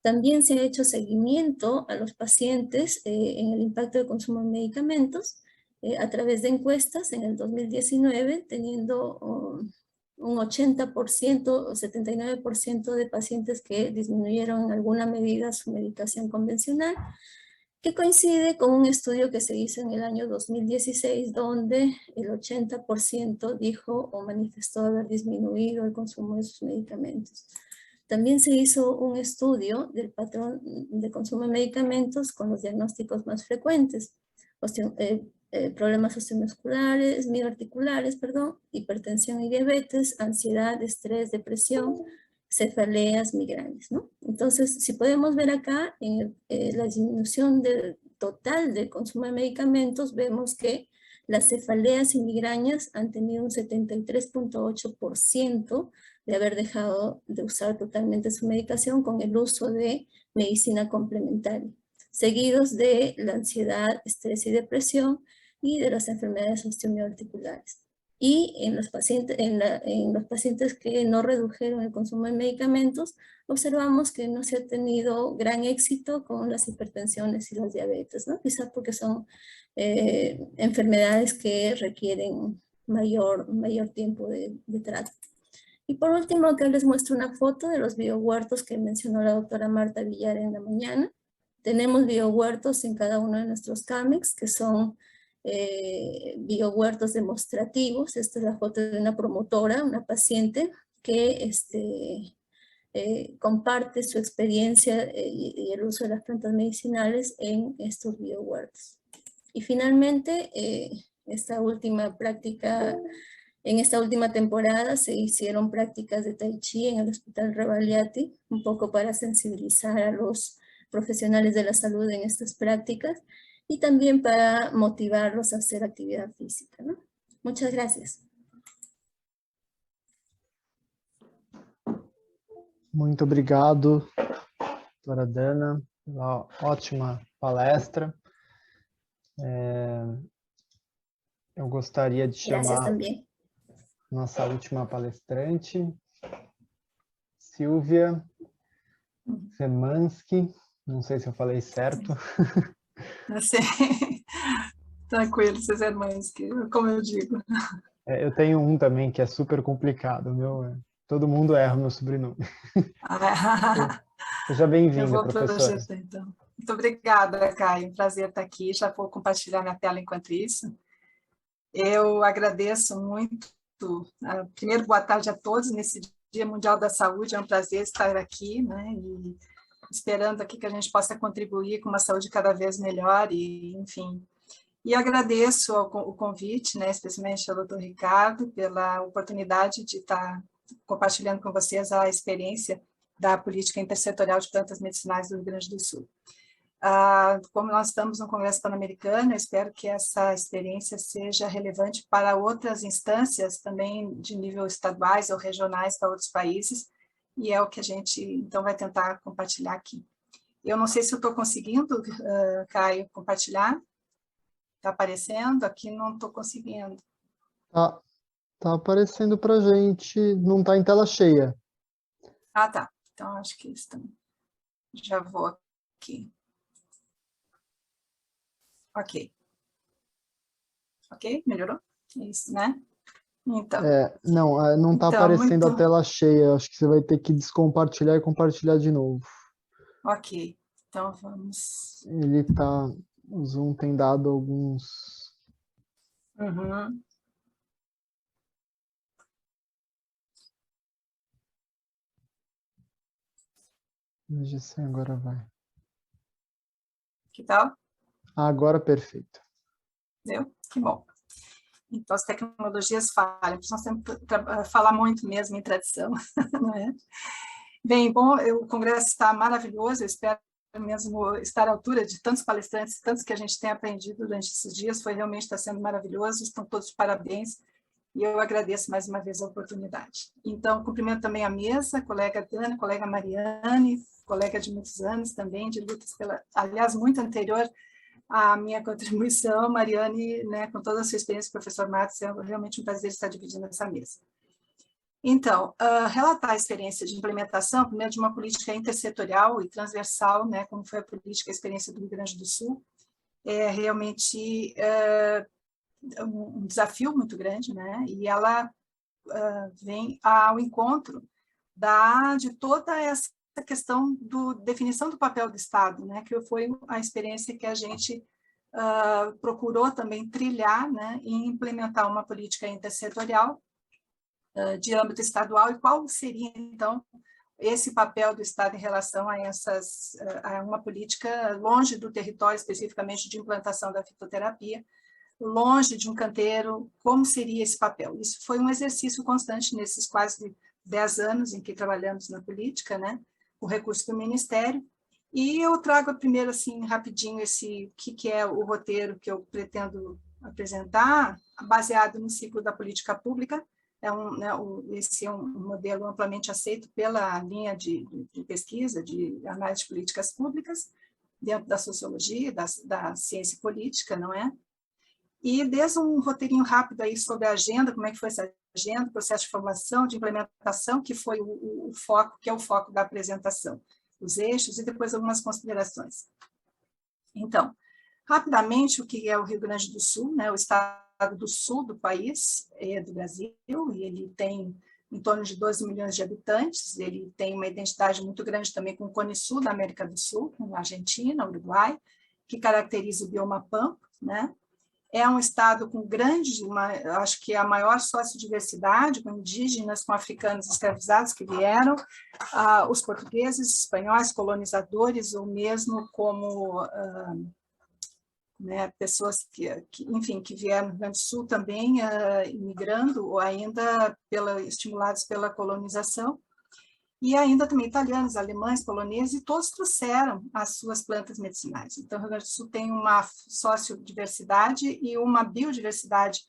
También se ha hecho seguimiento a los pacientes en el impacto de consumo de medicamentos a través de encuestas en el 2019, teniendo un 80% o 79% de pacientes que disminuyeron en alguna medida su medicación convencional, que coincide con un estudio que se hizo en el año 2016, donde el 80% dijo o manifestó haber disminuido el consumo de sus medicamentos. También se hizo un estudio del patrón de consumo de medicamentos con los diagnósticos más frecuentes: problemas osteomusculares, mioarticulares, hipertensión y diabetes, ansiedad, estrés, depresión, cefaleas, migrañas, ¿no? Entonces, si podemos ver acá, en la disminución del total del consumo de medicamentos, vemos que las cefaleas y migrañas han tenido un 73.8% de haber dejado de usar totalmente su medicación con el uso de medicina complementaria, seguidos de la ansiedad, estrés y depresión, y de las enfermedades osteomioarticulares. Y en los pacientes que no redujeron el consumo de medicamentos, observamos que no se ha tenido gran éxito con las hipertensiones y las diabetes, ¿no? Quizás porque son enfermedades que requieren mayor tiempo de trato. Y por último, acá les muestro una foto de los biohuertos que mencionó la doctora Marta Villar en la mañana. Tenemos biohuertos en cada uno de nuestros CAMEX, que son biohuertos demostrativos. Esta es la foto de una promotora, una paciente, que comparte su experiencia y el uso de las plantas medicinales en estos biohuertos. Y finalmente, en esta última temporada se hicieron prácticas de Tai Chi en el Hospital Rebagliati, un poco para sensibilizar a los profesionales de la salud en estas prácticas y también para motivarlos a hacer actividad física, ¿no? Muchas gracias. Muito obrigado, doutora Dana, pela ótima palestra. Eu gostaria de chamar nossa última palestrante, Silvia Szymanski. Não sei se eu falei certo. Não sei. Tranquilo, Szymanski, como eu digo. Eu tenho um também que é super complicado. Todo mundo erra o meu sobrenome. Seja bem-vinda, professora. Então. Muito obrigada, Caio. Um prazer estar aqui. Já vou compartilhar minha tela enquanto isso. Eu agradeço muito. Primeiro, boa tarde a todos nesse Dia Mundial da Saúde. É um prazer estar aqui, né? E esperando aqui que a gente possa contribuir com uma saúde cada vez melhor e, enfim. E agradeço o convite, né, especialmente ao Dr. Ricardo, pela oportunidade de estar compartilhando com vocês a experiência da política intersetorial de plantas medicinais do Rio Grande do Sul. Como nós estamos no Congresso Pan-Americano, eu espero que essa experiência seja relevante para outras instâncias, também de nível estaduais ou regionais para outros países, e é o que a gente, então, vai tentar compartilhar aqui. Eu não sei se eu estou conseguindo, Caio, compartilhar. Está aparecendo? Aqui não estou conseguindo. Tá aparecendo para a gente, não está em tela cheia. Ah, tá. Então, acho que estão. Já vou aqui. Ok. Ok? Melhorou? Isso, né? Então. Não está aparecendo a tela cheia. Acho que você vai ter que descompartilhar e compartilhar de novo. Ok. Então, vamos... O Zoom tem dado alguns... Veja se agora vai. Que tal? Agora perfeito. Deu? Que bom. Então, as tecnologias falham, nós temos que falar muito mesmo em tradição, não é? Bem, bom, o Congresso está maravilhoso, eu espero mesmo estar à altura de tantos palestrantes, tantos que a gente tem aprendido durante esses dias, realmente está sendo maravilhoso, estão todos de parabéns, e eu agradeço mais uma vez a oportunidade. Então, cumprimento também a mesa, colega Dana, colega Mariane, colega de muitos anos também, de lutas aliás, muito anterior à minha contribuição, Mariane, né, com toda a sua experiência, professor Marcos, é realmente um prazer estar dividindo essa mesa. Então, relatar a experiência de implementação, primeiro, de uma política intersetorial e transversal, né, como foi a política, a experiência do Rio Grande do Sul, é realmente um desafio muito grande, né, e ela vem ao encontro de toda essa questão definição do papel do Estado, né, que foi a experiência que a gente procurou também trilhar, né, e implementar uma política intersetorial de âmbito estadual, e qual seria, então, esse papel do Estado em relação a uma política longe do território, especificamente de implantação da fitoterapia, longe de um canteiro, como seria esse papel? Isso foi um exercício constante nesses quase 10 anos em que trabalhamos na política, né, o recurso do Ministério, e eu trago primeiro, assim, rapidinho, o que é o roteiro que eu pretendo apresentar, baseado no ciclo da política pública. Esse é um modelo amplamente aceito pela linha de pesquisa, de análise de políticas públicas, dentro da sociologia, da ciência política, não é? E desde um roteirinho rápido aí sobre a agenda, como é que foi essa agenda, processo de formação, de implementação, que foi o foco, que é o foco da apresentação, os eixos, e depois algumas considerações. Então, rapidamente, o que é o Rio Grande do Sul, né? O estado do sul do país, do Brasil, e ele tem em torno de 12 milhões de habitantes, ele tem uma identidade muito grande também com o Cone Sul da América do Sul, com a Argentina, Uruguai, que caracteriza o bioma pampa, né? É um estado com acho que é a maior sociodiversidade, com indígenas, com africanos escravizados que vieram, os portugueses, espanhóis, colonizadores, ou mesmo como né, pessoas enfim, que vieram do Rio Grande do Sul também imigrando, ou ainda estimulados pela colonização, e ainda também italianos, alemães, poloneses, e todos trouxeram as suas plantas medicinais. Então, o Rio Grande do Sul tem uma sociodiversidade e uma biodiversidade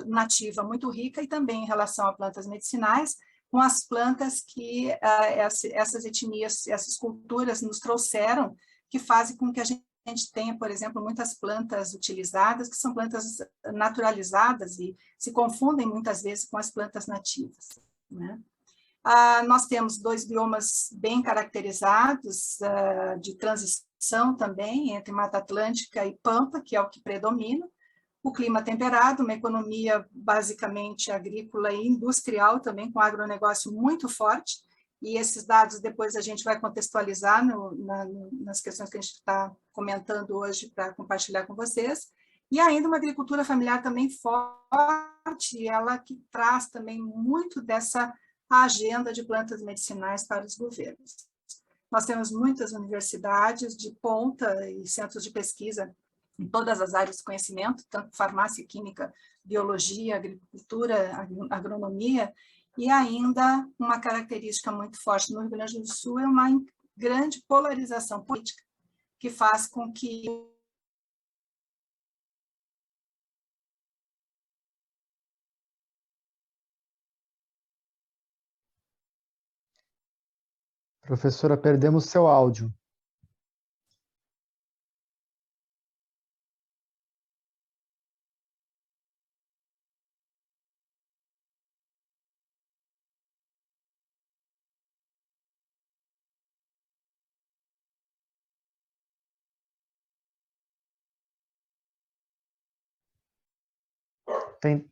nativa muito rica, e também em relação a plantas medicinais, com as plantas que essas etnias, essas culturas nos trouxeram, que fazem com que a gente tenha, por exemplo, muitas plantas utilizadas, que são plantas naturalizadas e se confundem muitas vezes com as plantas nativas, né? Nós temos 2 biomas bem caracterizados, de transição também, entre Mata Atlântica e Pampa, que é o que predomina. O clima temperado, uma economia basicamente agrícola e industrial também, com agronegócio muito forte, e esses dados depois a gente vai contextualizar nas questões que a gente está comentando hoje para compartilhar com vocês. E ainda uma agricultura familiar também forte, ela que traz também muito dessa a agenda de plantas medicinais para os governos. Nós temos muitas universidades de ponta e centros de pesquisa em todas as áreas de conhecimento, tanto farmácia, química, biologia, agricultura, agronomia, e ainda uma característica muito forte no Rio Grande do Sul é uma grande polarização política, que faz com que Professora, perdemos seu áudio.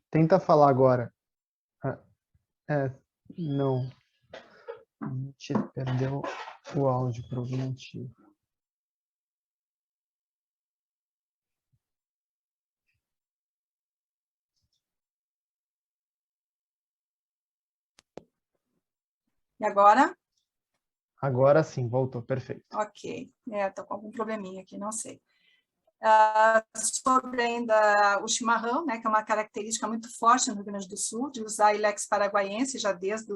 Tenta falar agora. Não. A gente perdeu o áudio por algum motivo. E agora? Agora sim, voltou, perfeito. Ok, estou com algum probleminha aqui, não sei. Sobre ainda o chimarrão, né, que é uma característica muito forte no Rio Grande do Sul, de usar Ilex paraguaiense, já desde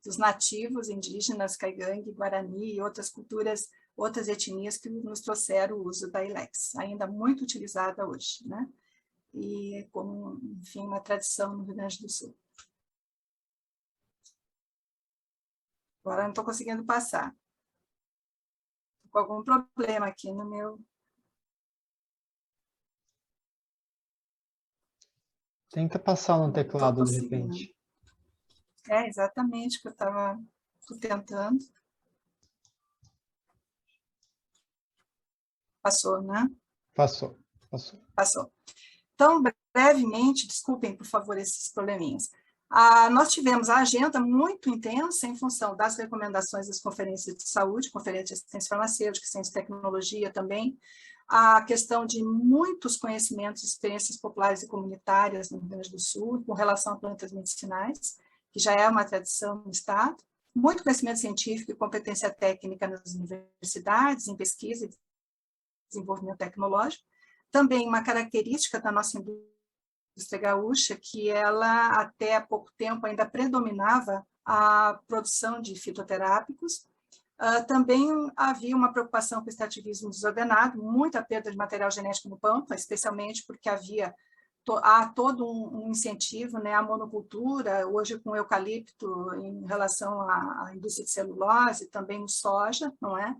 dos nativos indígenas, caigangue, guarani e outras culturas, outras etnias que nos trouxeram o uso da Ilex, ainda muito utilizada hoje, né? E como, enfim, uma tradição no Rio Grande do Sul. Agora não estou conseguindo passar. Estou com algum problema aqui no meu... Tenta passar no teclado de repente. Exatamente o que eu estava tentando. Passou, né? Passou. Então, brevemente, desculpem, por favor, esses probleminhas. Nós tivemos a agenda muito intensa em função das recomendações das conferências de saúde, conferência de assistência farmacêutica, ciência e tecnologia também, a questão de muitos conhecimentos e experiências populares e comunitárias no Rio Grande do Sul, com relação a plantas medicinais, que já é uma tradição no Estado, muito conhecimento científico e competência técnica nas universidades, em pesquisa e desenvolvimento tecnológico, também uma característica da nossa indústria gaúcha, que ela até há pouco tempo ainda predominava a produção de fitoterápicos. Também havia uma preocupação com o extrativismo desordenado, muita perda de material genético no Pampa, especialmente porque há todo um incentivo, né, à monocultura, hoje com eucalipto em relação à indústria de celulose, também no soja, não é?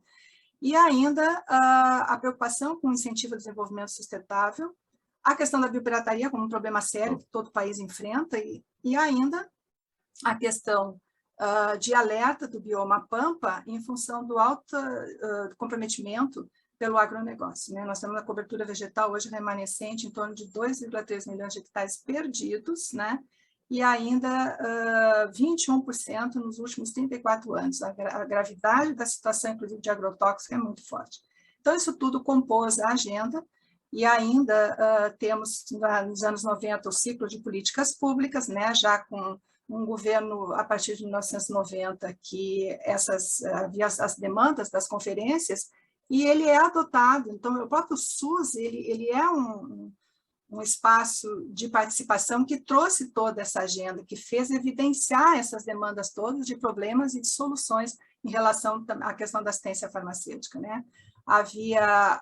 E ainda a preocupação com o incentivo ao desenvolvimento sustentável, A questão da biopirataria como um problema sério que todo país enfrenta, e ainda a questão de alerta do bioma Pampa em função do alto comprometimento pelo agronegócio. Né? Nós temos a cobertura vegetal hoje remanescente em torno de 2,3 milhões de hectares perdidos, né? E ainda 21% nos últimos 34 anos. A gravidade da situação, inclusive de agrotóxico, é muito forte. Então, isso tudo compôs a agenda, e ainda temos, nos anos 90, o ciclo de políticas públicas, né? Já com um governo, a partir de 1990, que havia as demandas das conferências, e ele é adotado. Então, o próprio SUS, ele é um espaço de participação que trouxe toda essa agenda, que fez evidenciar essas demandas todas de problemas e de soluções em relação à questão da assistência farmacêutica, né? Havia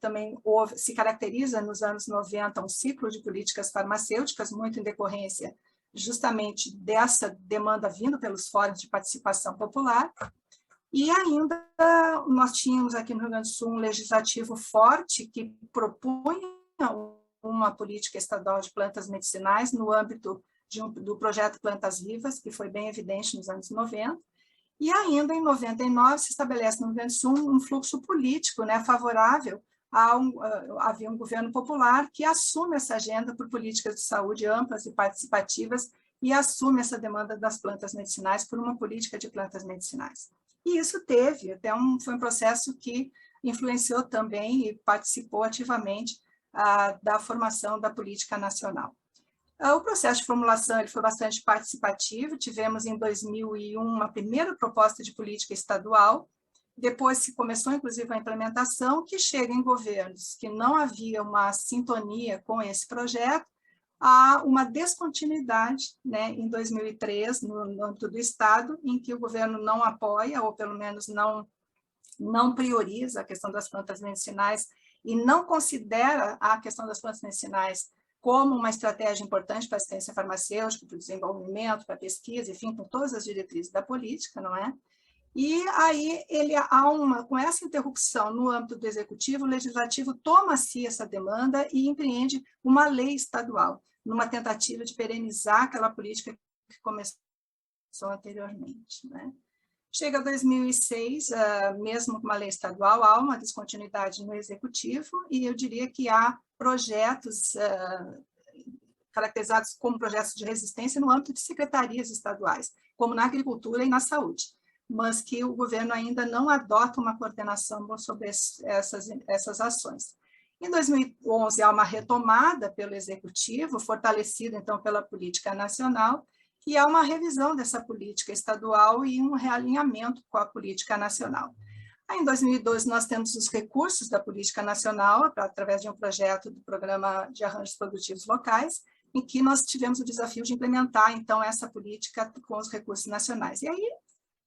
também, se caracteriza nos anos 90 um ciclo de políticas farmacêuticas, muito em decorrência justamente dessa demanda vindo pelos fóruns de participação popular. E ainda nós tínhamos aqui no Rio Grande do Sul um legislativo forte que propunha uma política estadual de plantas medicinais no âmbito do projeto Plantas Vivas, que foi bem evidente nos anos 90. E ainda em 99 se estabelece no Rio Grande do Sul um fluxo político, né, favorável havia um governo popular que assume essa agenda por políticas de saúde amplas e participativas e assume essa demanda das plantas medicinais por uma política de plantas medicinais. E isso foi um processo que influenciou também e participou ativamente da formação da política nacional. O processo de formulação ele foi bastante participativo, tivemos em 2001 uma primeira proposta de política estadual, depois se começou inclusive a implementação, que chega em governos que não havia uma sintonia com esse projeto, há uma descontinuidade, né, em 2003, no âmbito do Estado, em que o governo não apoia, ou pelo menos não prioriza a questão das plantas medicinais e não considera a questão das plantas medicinais como uma estratégia importante para a assistência farmacêutica, para o desenvolvimento, para a pesquisa, enfim, com todas as diretrizes da política, não é? E aí com essa interrupção no âmbito do executivo, o legislativo toma-se essa demanda e empreende uma lei estadual, numa tentativa de perenizar aquela política que começou anteriormente, né? Chega 2006, mesmo com uma lei estadual, há uma descontinuidade no executivo, e eu diria que há projetos caracterizados como projetos de resistência no âmbito de secretarias estaduais, como na agricultura e na saúde, mas que o governo ainda não adota uma coordenação sobre essas ações. Em 2011, há uma retomada pelo executivo, fortalecida, então, pela política nacional, e há uma revisão dessa política estadual e um realinhamento com a política nacional. Aí, em 2012, nós temos os recursos da política nacional, através de um projeto do Programa de Arranjos Produtivos Locais, em que nós tivemos o desafio de implementar, então, essa política com os recursos nacionais. E aí,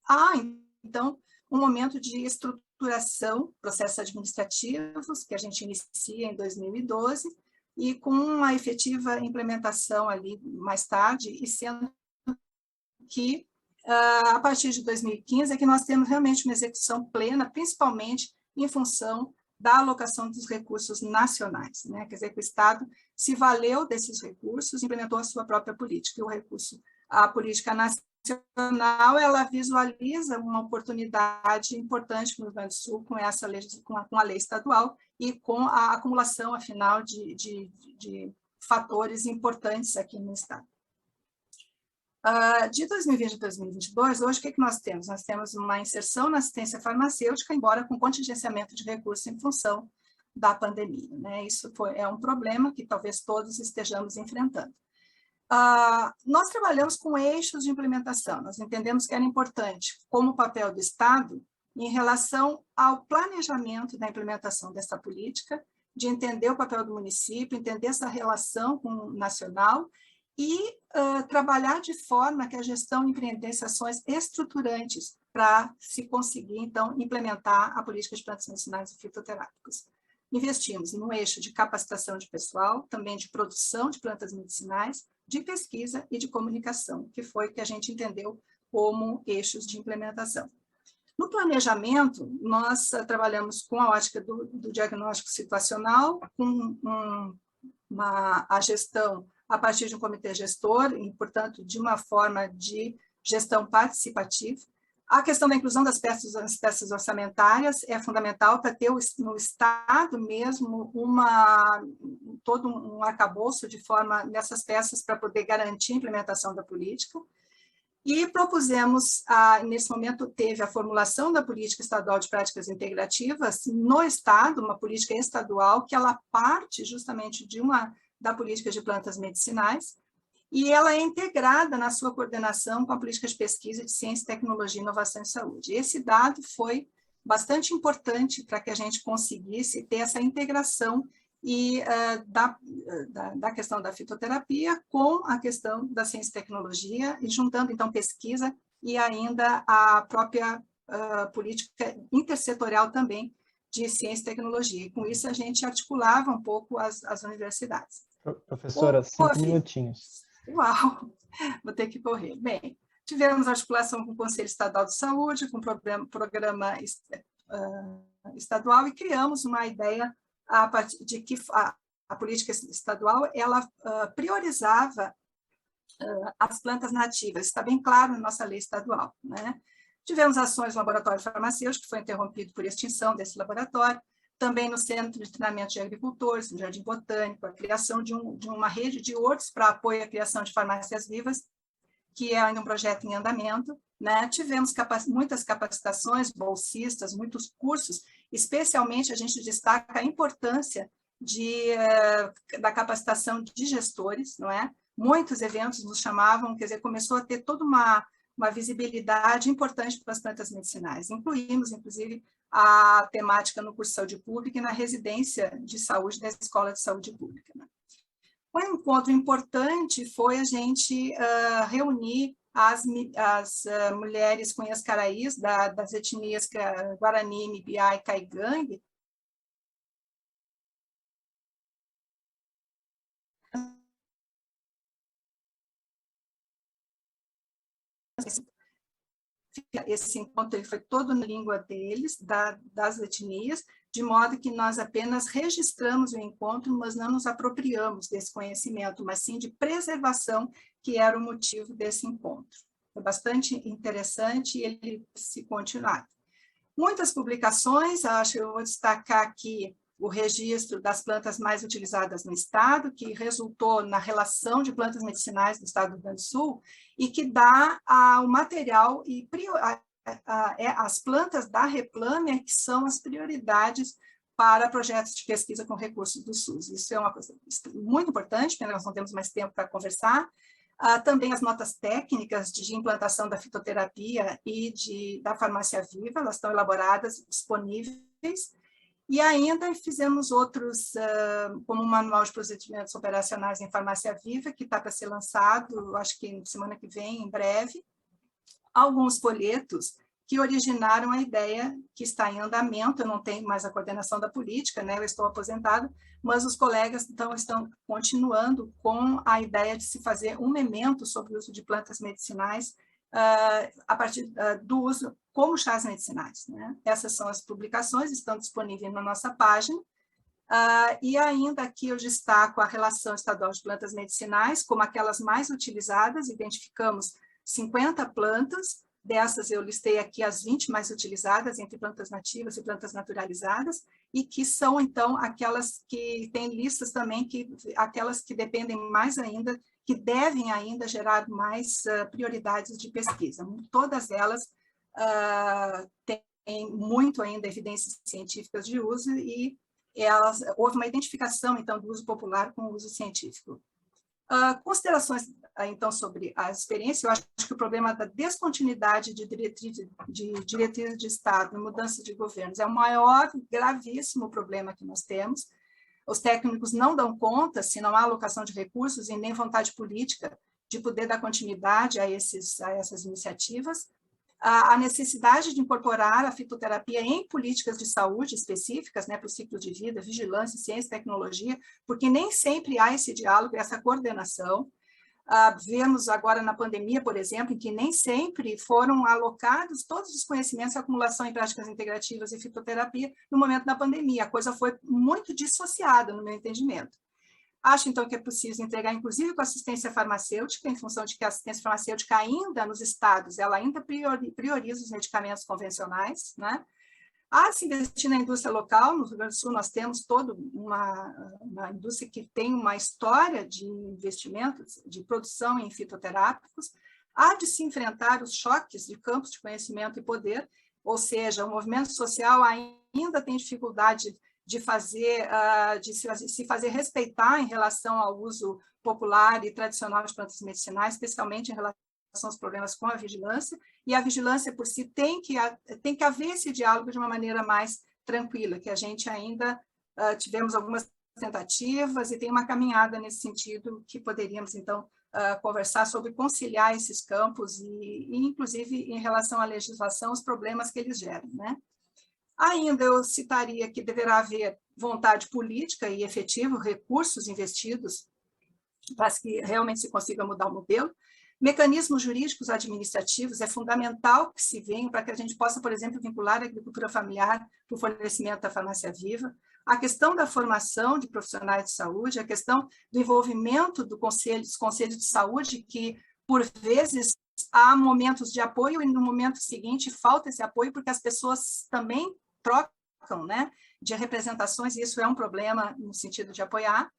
há, então, um momento de estruturação, processos administrativos, que a gente inicia em 2012, e com uma efetiva implementação ali mais tarde, e sendo que, a partir de 2015, é que nós temos realmente uma execução plena, principalmente em função da alocação dos recursos nacionais, né? Quer dizer, que o Estado se valeu desses recursos, implementou a sua própria política, e a política nacional, ela visualiza uma oportunidade importante no Rio Grande do Sul com a lei estadual e com a acumulação, afinal, de fatores importantes aqui no Estado. De 2020 a 2022, hoje o que nós temos? Nós temos uma inserção na assistência farmacêutica, embora com contingenciamento de recursos em função da pandemia, né? Isso é um problema que talvez todos estejamos enfrentando. Nós trabalhamos com eixos de implementação, nós entendemos que era importante, como o papel do Estado, em relação ao planejamento da implementação dessa política, de entender o papel do município, entender essa relação com o nacional, e trabalhar de forma que a gestão empreendesse ações estruturantes para se conseguir, então, implementar a política de plantas medicinais e fitoterápicas. Investimos em um eixo de capacitação de pessoal, também de produção de plantas medicinais, de pesquisa e de comunicação, que foi o que a gente entendeu como eixos de implementação. No planejamento, nós trabalhamos com a ótica do diagnóstico situacional, com a gestão a partir de um comitê gestor e, portanto, de uma forma de gestão participativa. A questão da inclusão das peças orçamentárias é fundamental para ter no Estado mesmo todo um arcabouço de forma nessas peças para poder garantir a implementação da política. E propusemos, nesse momento, teve a formulação da política estadual de práticas integrativas no Estado, uma política estadual que ela parte justamente da política de plantas medicinais, e ela é integrada na sua coordenação com a política de pesquisa de ciência, tecnologia, inovação e saúde. Esse dado foi bastante importante para que a gente conseguisse ter essa integração da questão da fitoterapia com a questão da ciência e tecnologia, e juntando, então, pesquisa e ainda a própria política intersetorial também de ciência e tecnologia. E com isso a gente articulava um pouco as universidades. Professora, 5 minutinhos. Uau, vou ter que correr. Bem, tivemos articulação com o Conselho Estadual de Saúde, com o programa estadual, e criamos uma ideia a partir de que a política estadual ela priorizava as plantas nativas. Está bem claro na nossa lei estadual, né? Tivemos ações no laboratório farmacêutico, que foi interrompido por extinção desse laboratório, também no Centro de Treinamento de Agricultores, no Jardim Botânico, a criação de uma rede de hortos para apoio à criação de farmácias vivas, que é ainda um projeto em andamento, né? Tivemos muitas capacitações, bolsistas, muitos cursos, especialmente a gente destaca a importância da capacitação de gestores, não é? Muitos eventos nos chamavam, quer dizer, começou a ter toda uma visibilidade importante para as plantas medicinais. Incluímos, inclusive, a temática no curso de saúde pública e na residência de saúde da Escola de Saúde Pública, né? Um encontro importante foi a gente reunir as mulheres cunhas-caraís das etnias Guarani, Mibiá e Caigangue, esse encontro ele foi todo na língua deles, das etnias, de modo que nós apenas registramos o encontro, mas não nos apropriamos desse conhecimento, mas sim de preservação, que era o motivo desse encontro. Foi bastante interessante e ele se continuar. Muitas publicações, acho que eu vou destacar aqui o registro das plantas mais utilizadas no estado, que resultou na relação de plantas medicinais do estado do Rio Grande do Sul, e que dá o material e as plantas da Replaner, que são as prioridades para projetos de pesquisa com recursos do SUS. Isso é uma coisa muito importante, porque nós não temos mais tempo para conversar. Também as notas técnicas de implantação da fitoterapia e da farmácia viva, elas estão elaboradas, disponíveis. E ainda fizemos outros, como o Manual de Procedimentos Operacionais em Farmácia Viva, que está para ser lançado, acho que semana que vem, em breve. Alguns folhetos que originaram a ideia que está em andamento. Eu não tenho mais a coordenação da política, né? Eu estou aposentada, mas os colegas então estão continuando com a ideia de se fazer um memento sobre o uso de plantas medicinais a partir do uso como chás medicinais, né? Essas são as publicações, estão disponíveis na nossa página. E ainda aqui eu destaco a relação estadual de plantas medicinais como aquelas mais utilizadas, identificamos 50 plantas, dessas eu listei aqui as 20 mais utilizadas entre plantas nativas e plantas naturalizadas, e que são, então, aquelas que têm listas também, aquelas que dependem mais ainda, que devem ainda gerar mais prioridades de pesquisa. Todas elas têm muito ainda evidências científicas de uso e houve uma identificação, então, do uso popular com o uso científico. Considerações, então, sobre a experiência. Eu acho que o problema da descontinuidade de diretrizes de Estado e mudança de governos é o maior, gravíssimo problema que nós temos. Os técnicos não dão conta, se não há alocação de recursos e nem vontade política de poder dar continuidade a essas iniciativas. A necessidade de incorporar a fitoterapia em políticas de saúde específicas, né, para o ciclo de vida, vigilância, ciência e tecnologia, porque nem sempre há esse diálogo, essa coordenação. Vemos agora na pandemia, por exemplo, em que nem sempre foram alocados todos os conhecimentos e acumulação em práticas integrativas e fitoterapia no momento da pandemia. A coisa foi muito dissociada, no meu entendimento. Acho, então, que é preciso entregar, inclusive, com assistência farmacêutica, em função de que a assistência farmacêutica ainda, nos estados, ela ainda prioriza os medicamentos convencionais, né? A se investir na indústria local, no Rio Grande do Sul nós temos toda uma indústria que tem uma história de investimentos, de produção em fitoterápicos, há de se enfrentar os choques de campos de conhecimento e poder, ou seja, o movimento social ainda tem dificuldade de se fazer respeitar em relação ao uso popular e tradicional de plantas medicinais, especialmente em relação aos problemas com a vigilância, e a vigilância por si tem que haver esse diálogo de uma maneira mais tranquila, que a gente ainda tivemos algumas tentativas e tem uma caminhada nesse sentido que poderíamos, então, conversar sobre conciliar esses campos e, inclusive, em relação à legislação, os problemas que eles geram, né? Ainda eu citaria que deverá haver vontade política e efetivo, recursos investidos para que realmente se consiga mudar o modelo. Mecanismos jurídicos administrativos é fundamental que se venham para que a gente possa, por exemplo, vincular a agricultura familiar para o fornecimento da farmácia viva. A questão da formação de profissionais de saúde, a questão do envolvimento dos conselhos de saúde, que, por vezes, há momentos de apoio e, no momento seguinte, falta esse apoio, porque as pessoas também trocam, né, de representações, e isso é um problema no sentido de apoiar.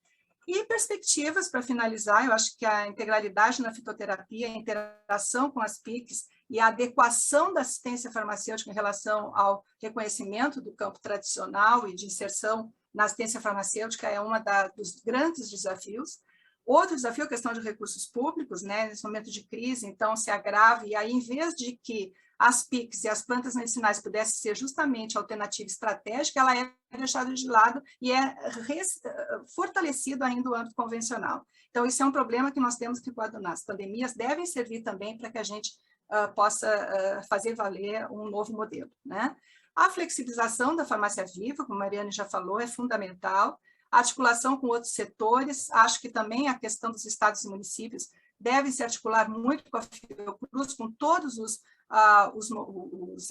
E perspectivas, para finalizar, eu acho que a integralidade na fitoterapia, a interação com as PICs e a adequação da assistência farmacêutica em relação ao reconhecimento do campo tradicional e de inserção na assistência farmacêutica é dos grandes desafios. Outro desafio é a questão de recursos públicos, né? Nesse momento de crise, então, se agrava, e aí, em vez de que as PICs e as plantas medicinais pudessem ser justamente a alternativa estratégica, ela é deixada de lado e é fortalecido ainda o âmbito convencional. Então, isso é um problema que nós temos que coadunar. As pandemias devem servir também para que a gente possa fazer valer um novo modelo, né? A flexibilização da farmácia viva, como a Mariane já falou, é fundamental. A articulação com outros setores, acho que também a questão dos estados e municípios deve se articular muito com a Fiocruz, com todos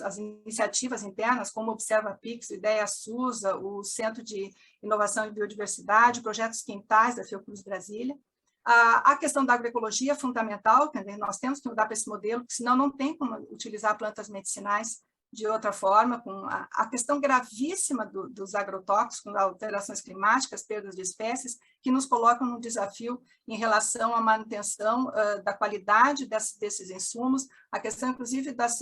as iniciativas internas, como Observa Pix, Ideia Susa, o Centro de Inovação e Biodiversidade, projetos quintais da Fiocruz Brasília. A questão da agroecologia é fundamental, nós temos que mudar para esse modelo, porque senão não tem como utilizar plantas medicinais de outra forma, com a questão gravíssima dos agrotóxicos, com alterações climáticas, perdas de espécies, que nos colocam num desafio em relação à manutenção da qualidade desses insumos, a questão, inclusive, das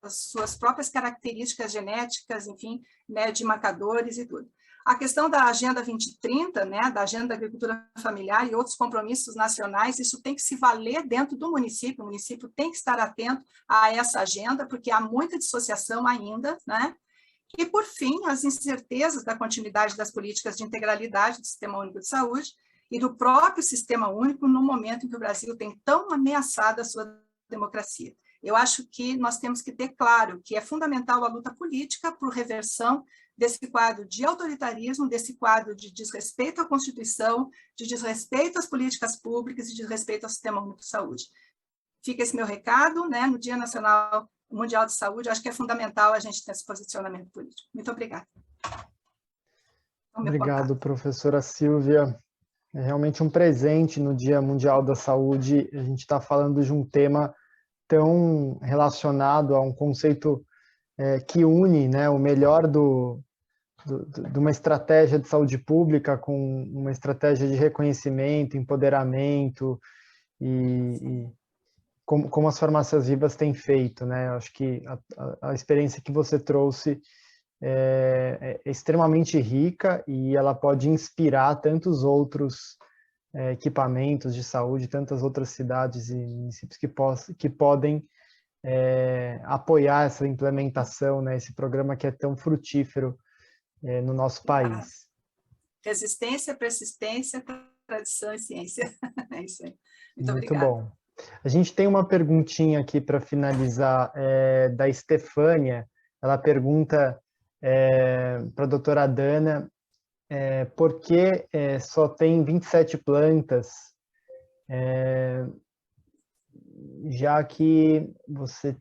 suas próprias características genéticas, enfim, né, de marcadores e tudo. A questão da Agenda 2030, né, da Agenda da Agricultura Familiar e outros compromissos nacionais, isso tem que se valer dentro do município, o município tem que estar atento a essa agenda, porque há muita dissociação ainda, né? E, por fim, as incertezas da continuidade das políticas de integralidade do Sistema Único de Saúde e do próprio Sistema Único no momento em que o Brasil tem tão ameaçada a sua democracia. Eu acho que nós temos que ter claro que é fundamental a luta política por reversão desse quadro de autoritarismo, desse quadro de desrespeito à Constituição, de desrespeito às políticas públicas e de desrespeito ao Sistema Único de Saúde. Fica esse meu recado, né? No Dia Nacional Mundial de Saúde, acho que é fundamental a gente ter esse posicionamento político. Muito obrigada. Obrigado, professora Silvia. É realmente um presente no Dia Mundial da Saúde. A gente está falando de um tema tão relacionado a um conceito que une, né, o melhor de uma estratégia de saúde pública com uma estratégia de reconhecimento, empoderamento e como as farmácias vivas têm feito, né? Eu acho que a experiência que você trouxe é extremamente rica e ela pode inspirar tantos outros equipamentos de saúde, tantas outras cidades e municípios que podem apoiar essa implementação, né? Esse programa que é tão frutífero no nosso país. Resistência, persistência, tradição e ciência. É isso aí. Muito obrigada. Bom. A gente tem uma perguntinha aqui para finalizar, da Estefânia. Ela pergunta para a doutora Dana por que só tem 27 plantas, já que você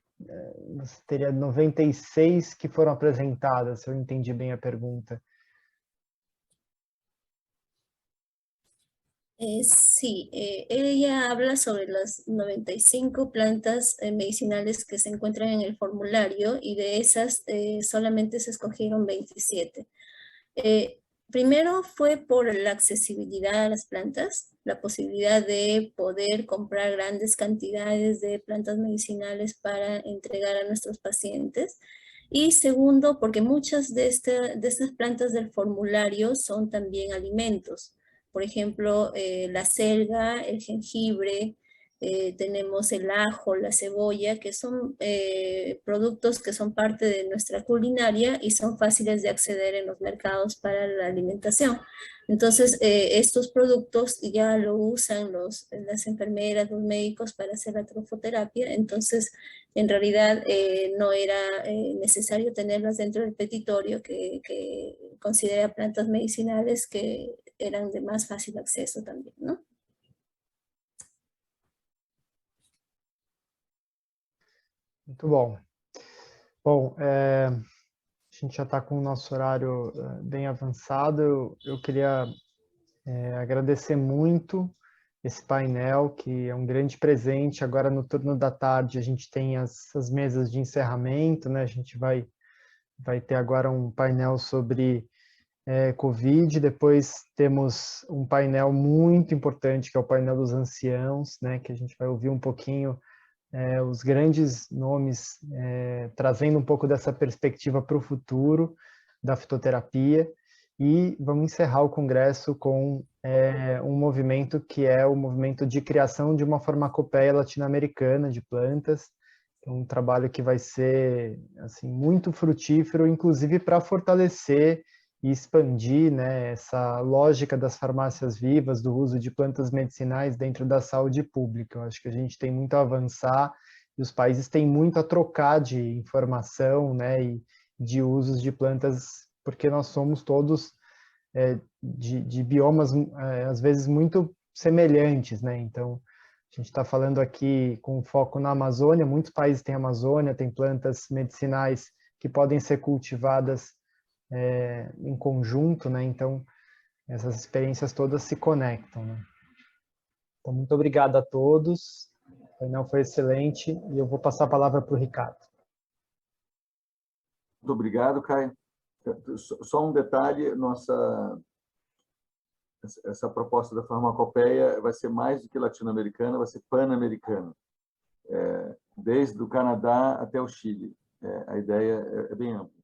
teria 96 que foram apresentadas, se eu entendi bem a pergunta. Sí, ella habla sobre las 95 plantas medicinales que se encuentran en el formulario y de esas solamente se escogieron 27. Primero fue por la accesibilidad a las plantas, la posibilidad de poder comprar grandes cantidades de plantas medicinales para entregar a nuestros pacientes. Y segundo, porque muchas de estas plantas del formulario son también alimentos. Por ejemplo, la selga, el jengibre, tenemos el ajo, la cebolla, que son productos que son parte de nuestra culinaria y son fáciles de acceder en los mercados para la alimentación. Entonces, estos productos ya lo usan las enfermeras, los médicos para hacer la trofoterapia. Entonces, en realidad no era necesario tenerlas dentro del petitorio que considera plantas medicinales que eran de más fácil acceso también, ¿no? Muito bom. Bom, a gente já está com o nosso horário bem avançado. Eu queria agradecer muito esse painel, que é um grande presente. Agora, no turno da tarde, a gente tem as mesas de encerramento, né? A gente vai ter agora um painel sobre Covid, depois temos um painel muito importante, que é o painel dos anciãos, né? Que a gente vai ouvir um pouquinho os grandes nomes, trazendo um pouco dessa perspectiva para o futuro da fitoterapia, e vamos encerrar o congresso com um movimento que é o movimento de criação de uma farmacopeia latino-americana de plantas, um trabalho que vai ser assim, muito frutífero, inclusive para fortalecer e expandir, né, essa lógica das farmácias vivas, do uso de plantas medicinais dentro da saúde pública. Eu acho que a gente tem muito a avançar e os países têm muito a trocar de informação, né, e de usos de plantas, porque nós somos todos de biomas, às vezes, muito semelhantes, né? Então, a gente está falando aqui com foco na Amazônia, muitos países têm Amazônia, tem plantas medicinais que podem ser cultivadas em conjunto, né? Então, essas experiências todas se conectam, né? Então, muito obrigado a todos. O painel foi excelente e eu vou passar a palavra para o Ricardo. Muito obrigado, Caio. Só um detalhe, essa proposta da farmacopeia vai ser mais do que latino-americana, vai ser pan-americana, desde o Canadá até o Chile. A ideia é bem ampla.